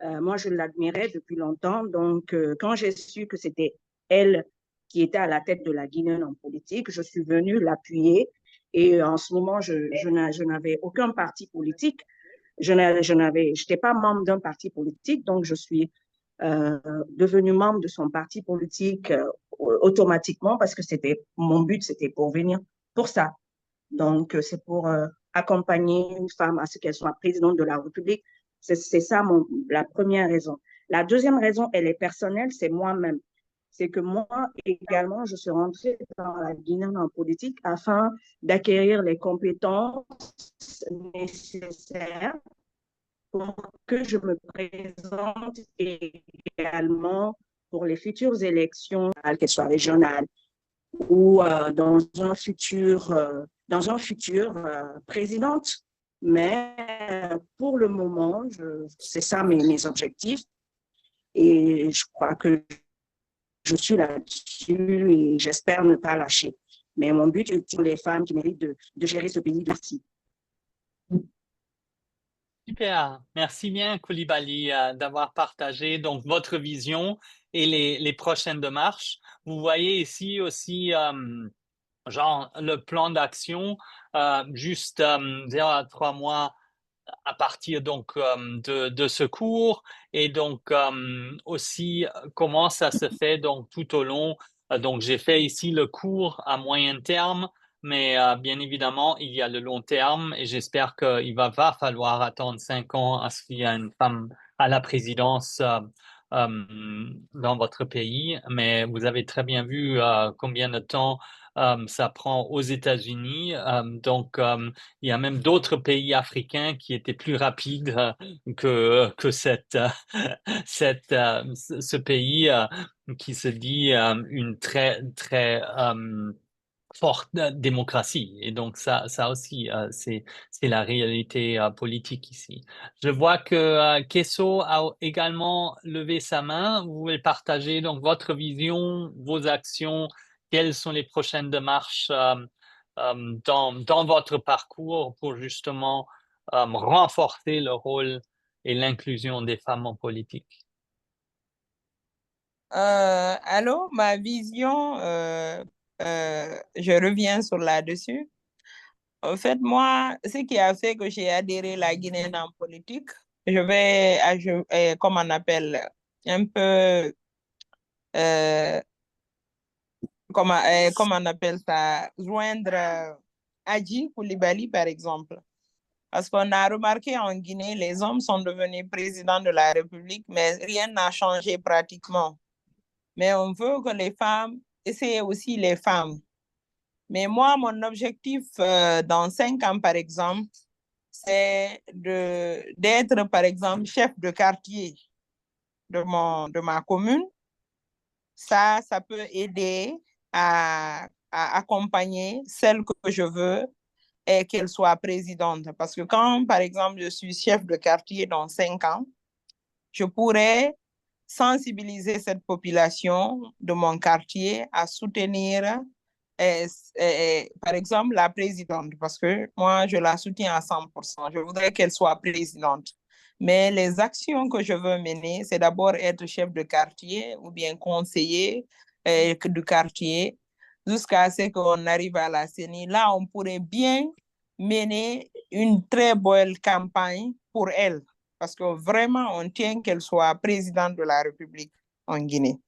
moi, je l'admirais depuis longtemps. Donc, quand j'ai su que c'était elle qui était à la tête de la Guinée en politique, je suis venue l'appuyer. Et en ce moment, je n'avais aucun parti politique. Je n'étais pas membre d'un parti politique, donc je suis devenue membre de son parti politique automatiquement parce que mon but, c'était pour venir pour ça. Donc, c'est pour accompagner une femme à ce qu'elle soit présidente de la République. C'est ça la première raison. La deuxième raison, elle est personnelle, c'est moi-même. C'est que moi également, je suis rentrée dans la Guinée en politique afin d'acquérir les compétences nécessaires pour que je me présente également pour les futures élections, qu'elles soient régionales ou dans un futur présidente. Mais pour le moment, c'est ça mes objectifs. Et je crois que je suis là-dessus et j'espère ne pas lâcher. Mais mon but est pour les femmes qui méritent de gérer ce pays. Merci. Super, merci bien Coulibaly d'avoir partagé donc votre vision et les prochaines démarches. Vous voyez ici aussi genre le plan d'action juste 0 à 3 mois à partir donc de ce cours et donc aussi comment ça se fait donc tout au long. Donc j'ai fait ici le cours à moyen terme, mais bien évidemment il y a le long terme et j'espère qu'il va falloir attendre 5 ans à ce qu'il y ait une femme à la présidence dans votre pays. Mais vous avez très bien vu combien de temps ça prend aux États-Unis. Donc il y a même d'autres pays africains qui étaient plus rapides que ce pays qui se dit une très, très forte démocratie. Et donc, ça aussi, c'est la réalité politique ici. Je vois que Kesso a également levé sa main. Vous pouvez partager donc votre vision, vos actions, quelles sont les prochaines démarches dans votre parcours pour justement renforcer le rôle et l'inclusion des femmes en politique. Alors, ma vision, je reviens sur là-dessus. En fait, moi, ce qui a fait que j'ai adhéré à la Guinée en politique, je vais, comme on appelle, un peu, comment on appelle ça, joindre Adji Coulibaly, par exemple. Parce qu'on a remarqué en Guinée, les hommes sont devenus présidents de la République, mais rien n'a changé pratiquement. Mais on veut que les femmes, et c'est aussi les femmes. Mais moi, mon objectif dans 5 ans, par exemple, c'est d'être, par exemple, chef de quartier de ma commune. Ça peut aider à accompagner celle que je veux et qu'elle soit présidente. Parce que quand, par exemple, je suis chef de quartier dans 5 ans, je pourrais sensibiliser cette population de mon quartier à soutenir, par exemple, la présidente, parce que moi, je la soutiens à 100%. Je voudrais qu'elle soit présidente. Mais les actions que je veux mener, c'est d'abord être chef de quartier ou bien conseiller du quartier jusqu'à ce qu'on arrive à la CENI. Là, on pourrait bien mener une très belle campagne pour elle. Parce que vraiment, on tient qu'elle soit présidente de la République en Guinée.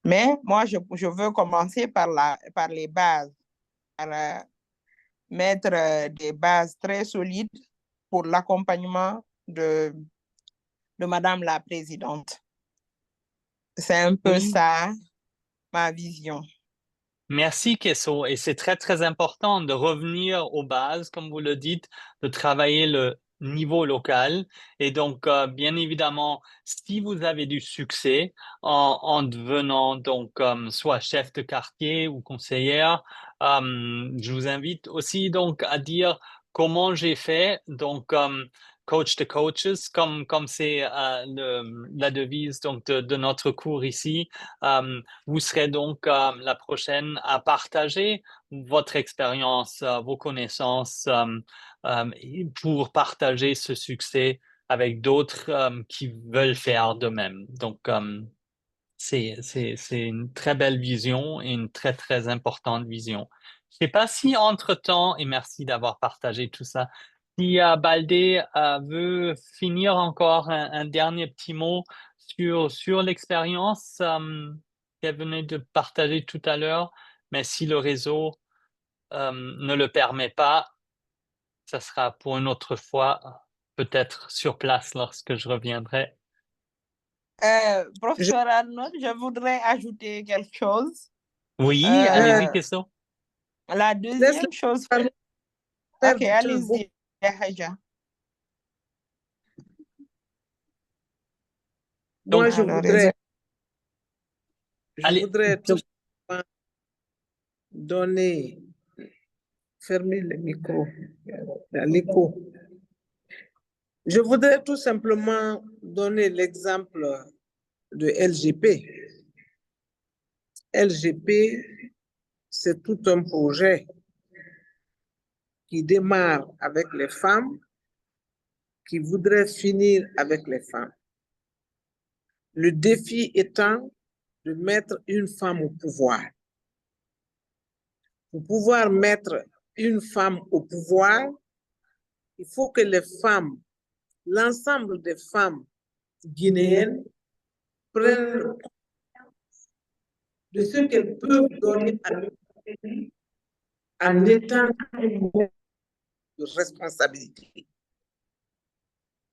Mais moi, je veux commencer par les bases, par mettre des bases très solides pour l'accompagnement de Madame la Présidente. C'est un peu ça, ma vision. Merci, Kesso. Et c'est très, très important de revenir aux bases, comme vous le dites, de travailler le niveau local. Et donc, bien évidemment, si vous avez du succès en devenant donc soit chef de quartier ou conseillère, je vous invite aussi donc à dire comment j'ai fait. Donc, coach de coaches, comme c'est la devise donc de notre cours ici. Vous serez donc la prochaine à partager votre expérience, vos connaissances pour partager ce succès avec d'autres qui veulent faire de même. Donc, c'est une très belle vision et une très, très importante vision. Je ne sais pas si entre-temps, et merci d'avoir partagé tout ça, si Baldé veut finir encore un dernier petit mot sur l'expérience qu'elle venait de partager tout à l'heure, mais si le réseau ne le permet pas, ça sera pour une autre fois, peut-être sur place lorsque je reviendrai. Professeur Arnaud, je voudrais ajouter quelque chose. Oui, allez-y, question. La deuxième chose. Ok, allez-y, Haja. Moi, je Allez, voudrais tout simplement donner, fermer le micro, l'écho. Je voudrais tout simplement donner l'exemple de LGP. LGP, c'est tout un projet qui démarre avec les femmes, qui voudrait finir avec les femmes. Le défi étant de mettre une femme au pouvoir. Pour pouvoir mettre une femme au pouvoir, il faut que les femmes, l'ensemble des femmes guinéennes prennent de ce qu'elles peuvent donner à leur pays en étant de responsabilité.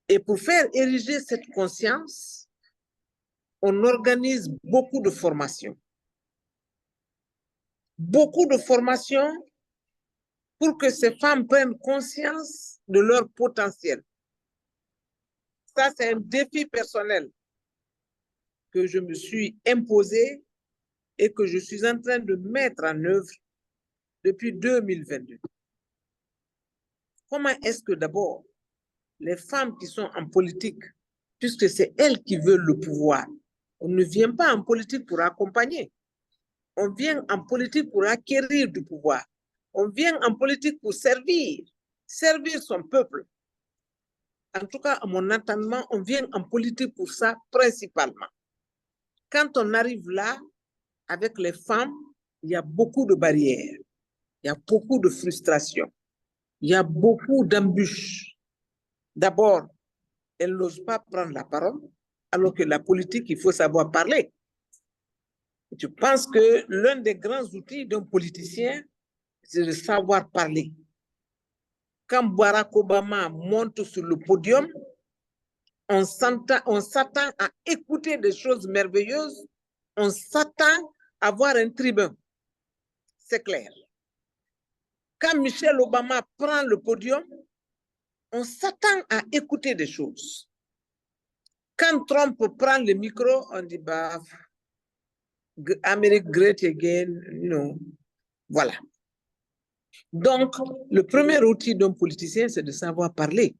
Et pour faire ériger cette conscience, on organise beaucoup de formations. Beaucoup de formations pour que ces femmes prennent conscience de leur potentiel. Ça, c'est un défi personnel que je me suis imposé et que je suis en train de mettre en œuvre depuis 2022. Comment est-ce que d'abord, les femmes qui sont en politique, puisque c'est elles qui veulent le pouvoir, on ne vient pas en politique pour accompagner. On vient en politique pour acquérir du pouvoir. On vient en politique pour servir son peuple. En tout cas, à mon entendement, on vient en politique pour ça principalement. Quand on arrive là, avec les femmes, il y a beaucoup de barrières, il y a beaucoup de frustration, il y a beaucoup d'embûches. D'abord, elles n'osent pas prendre la parole, alors que la politique, il faut savoir parler. Je pense que l'un des grands outils d'un politicien, c'est de savoir parler. Quand Barack Obama monte sur le podium, on s'attend à écouter des choses merveilleuses, on s'attend à voir un tribun. C'est clair. Quand Michelle Obama prend le podium, on s'attend à écouter des choses. Quand Trump prend le micro, on dit, bah, America great again, non. Voilà. Donc, le premier outil d'un politicien, c'est de savoir parler.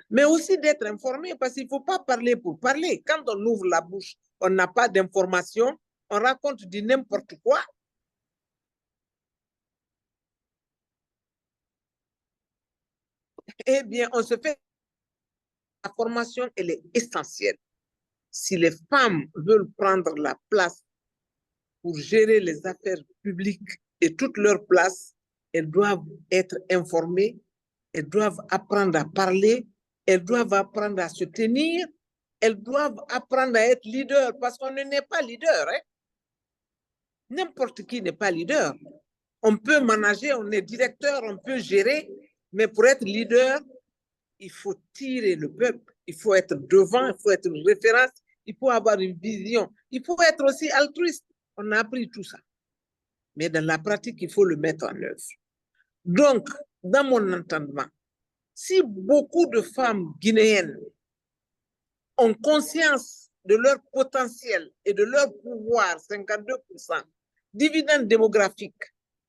Mais aussi d'être informé, parce qu'il ne faut pas parler pour parler. Quand on ouvre la bouche, on n'a pas d'information, on raconte du n'importe quoi. Eh bien, on se fait... La formation, elle est essentielle. Si les femmes veulent prendre la place pour gérer les affaires publiques et toute leur place, elles doivent être informées, elles doivent apprendre à parler, elles doivent apprendre à se tenir, elles doivent apprendre à être leader, parce qu'on n'est pas leader. Hein? N'importe qui n'est pas leader. On peut manager, on est directeur, on peut gérer, mais pour être leader, il faut tirer le peuple, il faut être devant, il faut être une référence, il faut avoir une vision, il faut être aussi altruiste. On a appris tout ça. Mais dans la pratique, il faut le mettre en œuvre. Donc, dans mon entendement, si beaucoup de femmes guinéennes ont conscience de leur potentiel et de leur pouvoir, 52%, dividende démographique,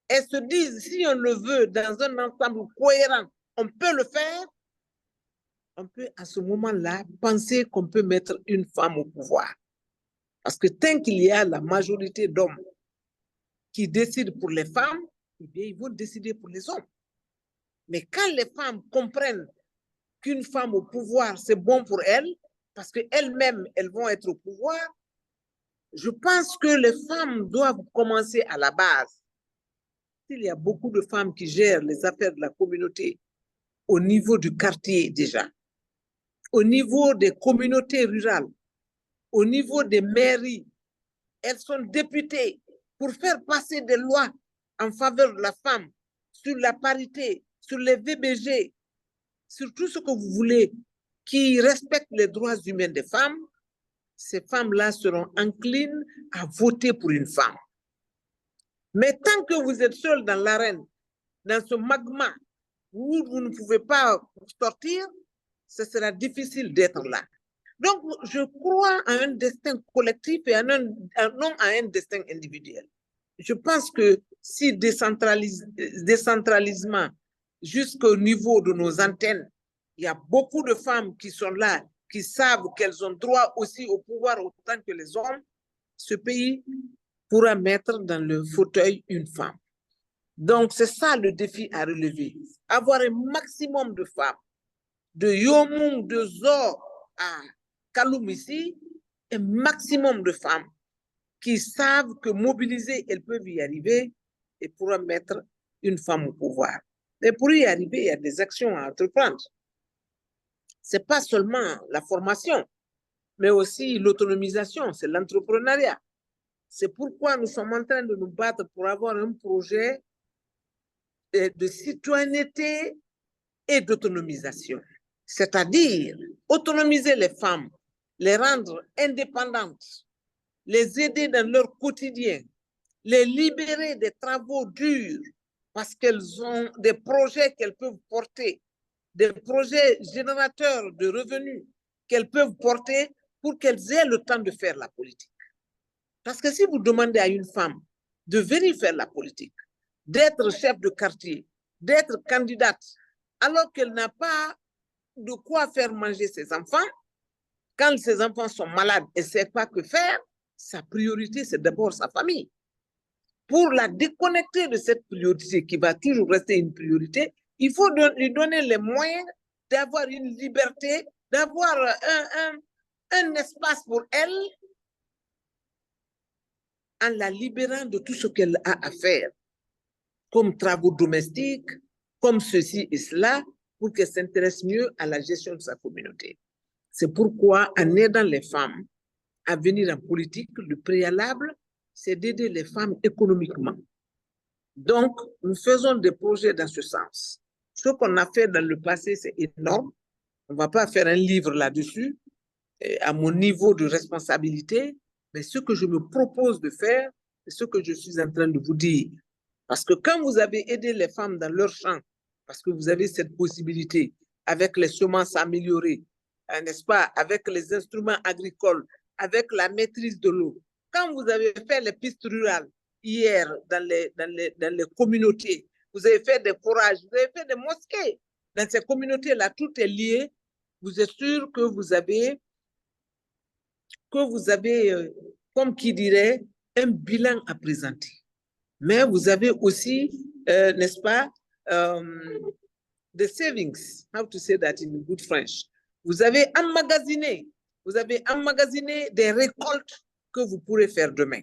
elles se disent, si on le veut dans un ensemble cohérent, on peut le faire, on peut à ce moment-là penser qu'on peut mettre une femme au pouvoir. Parce que tant qu'il y a la majorité d'hommes qui décident pour les femmes, eh bien, ils vont décider pour les hommes. Mais quand les femmes comprennent qu'une femme au pouvoir, c'est bon pour elles, parce qu'elles-mêmes, elles vont être au pouvoir, je pense que les femmes doivent commencer à la base. Il y a beaucoup de femmes qui gèrent les affaires de la communauté au niveau du quartier déjà, au niveau des communautés rurales, au niveau des mairies. Elles sont députées pour faire passer des lois en faveur de la femme, sur la parité, sur les VBG, sur tout ce que vous voulez, qui respectent les droits humains des femmes. Ces femmes-là seront enclines à voter pour une femme. Mais tant que vous êtes seul dans l'arène, dans ce magma où vous ne pouvez pas sortir, ce sera difficile d'être là. Donc, je crois à un destin collectif et non à un destin individuel. Je pense que si décentralisement jusqu'au niveau de nos antennes, il y a beaucoup de femmes qui sont là, qui savent qu'elles ont droit aussi au pouvoir autant que les hommes, ce pays pourra mettre dans le fauteuil une femme. Donc, c'est ça le défi à relever. Avoir un maximum de femmes, de Yomung, de Zor à Kaloum ici, un maximum de femmes qui savent que mobilisées, elles peuvent y arriver et pourront mettre une femme au pouvoir. Et pour y arriver, il y a des actions à entreprendre. Ce n'est pas seulement la formation, mais aussi l'autonomisation, c'est l'entrepreneuriat. C'est pourquoi nous sommes en train de nous battre pour avoir un projet de citoyenneté et d'autonomisation. C'est-à-dire autonomiser les femmes, les rendre indépendantes, les aider dans leur quotidien, les libérer des travaux durs parce qu'elles ont des projets qu'elles peuvent porter, des projets générateurs de revenus qu'elles peuvent porter pour qu'elles aient le temps de faire la politique. Parce que si vous demandez à une femme de venir faire la politique, d'être chef de quartier, d'être candidate, alors qu'elle n'a pas de quoi faire manger ses enfants, quand ses enfants sont malades et ne sait pas que faire, sa priorité, c'est d'abord sa famille. Pour la déconnecter de cette priorité qui va toujours rester une priorité, il faut lui donner les moyens d'avoir une liberté, d'avoir un espace pour elle en la libérant de tout ce qu'elle a à faire, comme travaux domestiques, comme ceci et cela, pour qu'elle s'intéresse mieux à la gestion de sa communauté. C'est pourquoi, en aidant les femmes à venir en politique, le préalable, c'est d'aider les femmes économiquement. Donc, nous faisons des projets dans ce sens. Ce qu'on a fait dans le passé, c'est énorme. On ne va pas faire un livre là-dessus, à mon niveau de responsabilité, mais ce que je me propose de faire, c'est ce que je suis en train de vous dire. Parce que quand vous avez aidé les femmes dans leur champ, parce que vous avez cette possibilité, avec les semences améliorées, n'est-ce pas, avec les instruments agricoles, avec la maîtrise de l'eau, quand vous avez fait les pistes rurales hier dans les communautés, vous avez fait des forages, vous avez fait des mosquées, dans ces communautés-là, tout est lié, vous êtes sûr que vous avez comme qui dirait, un bilan à présenter. Mais vous avez aussi, n'est-ce pas, the savings, how to say that in good French. Vous avez emmagasiné des récoltes que vous pourrez faire demain.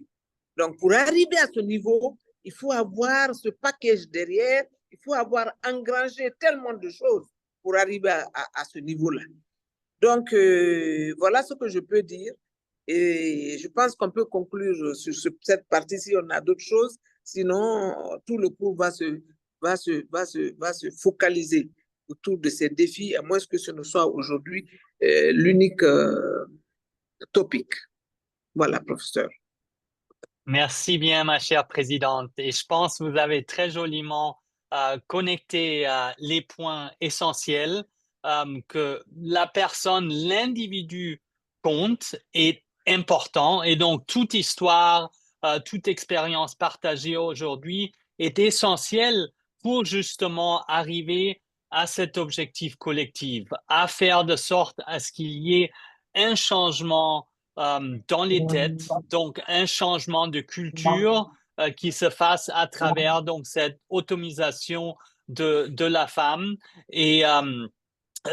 Donc, pour arriver à ce niveau, il faut avoir ce package derrière, il faut avoir engrangé tellement de choses pour arriver à ce niveau-là. Donc, voilà ce que je peux dire. Et je pense qu'on peut conclure sur cette partie si on a d'autres choses. Sinon, tout le cours va se focaliser autour de ces défis, à moins que ce ne soit aujourd'hui l'unique topic. Voilà, professeur. Merci bien, ma chère présidente. Et je pense que vous avez très joliment connecté les points essentiels, que la personne, l'individu compte, est important. Et donc, toute histoire, toute expérience partagée aujourd'hui est essentielle pour justement arriver à cet objectif collectif, à faire de sorte à ce qu'il y ait un changement dans les têtes, donc un changement de culture qui se fasse à travers donc cette automisation de la femme. Et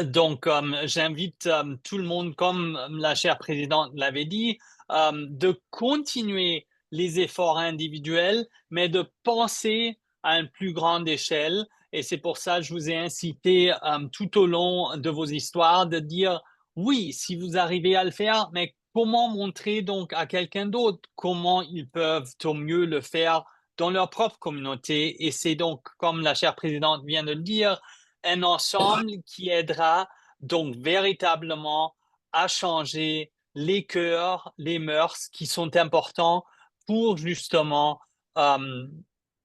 donc, j'invite tout le monde, comme la chère présidente l'avait dit, de continuer les efforts individuels, mais de penser à une plus grande échelle. Et c'est pour ça que je vous ai incité tout au long de vos histoires de dire, oui, si vous arrivez à le faire, mais comment montrer donc à quelqu'un d'autre comment ils peuvent au mieux le faire dans leur propre communauté. Et c'est donc, comme la chère présidente vient de le dire, un ensemble qui aidera donc véritablement à changer les cœurs, les mœurs qui sont importants pour justement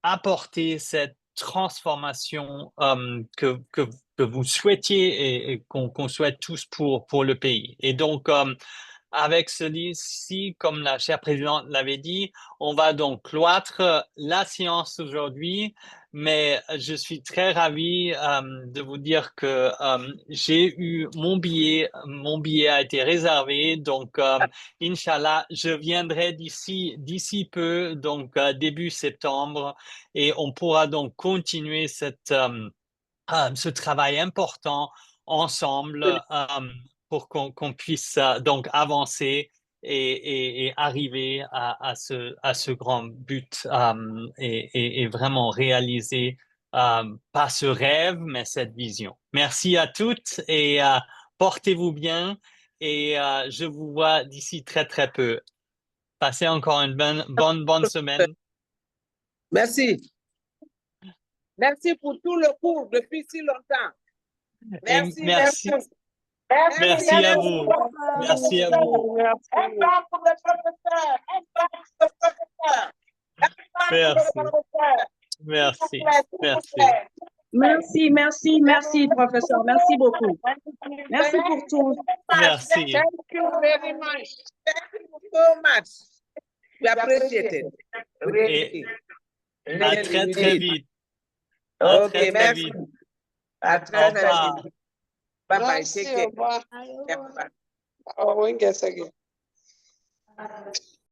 apporter cette transformation que vous souhaitiez et qu'on souhaite tous pour le pays. Et donc, avec celui-ci, comme la chère présidente l'avait dit, on va donc cloître la séance aujourd'hui, mais je suis très ravi de vous dire que j'ai eu mon billet a été réservé, donc Inch'Allah, je viendrai d'ici peu, donc début septembre, et on pourra donc continuer ce travail important ensemble pour qu'on puisse donc avancer et arriver à ce grand but et vraiment réaliser pas ce rêve, mais cette vision. Merci à toutes et portez-vous bien et je vous vois d'ici très, très peu. Passez encore une bonne semaine. Merci. Merci pour tout le cours depuis si longtemps. Merci. Et merci. Merci à vous. Merci à vous. Un bras pour le professeur. Un bras pour le professeur. Merci. Merci, professeur. Merci beaucoup. Merci pour tout. Merci. Thank you very much. Thank you so much. We appreciate it. Et à très, très vite. Ok, merci. À très, très revoir. vite. Bye bye. Merci, Take au care. revoir. Oh, oui,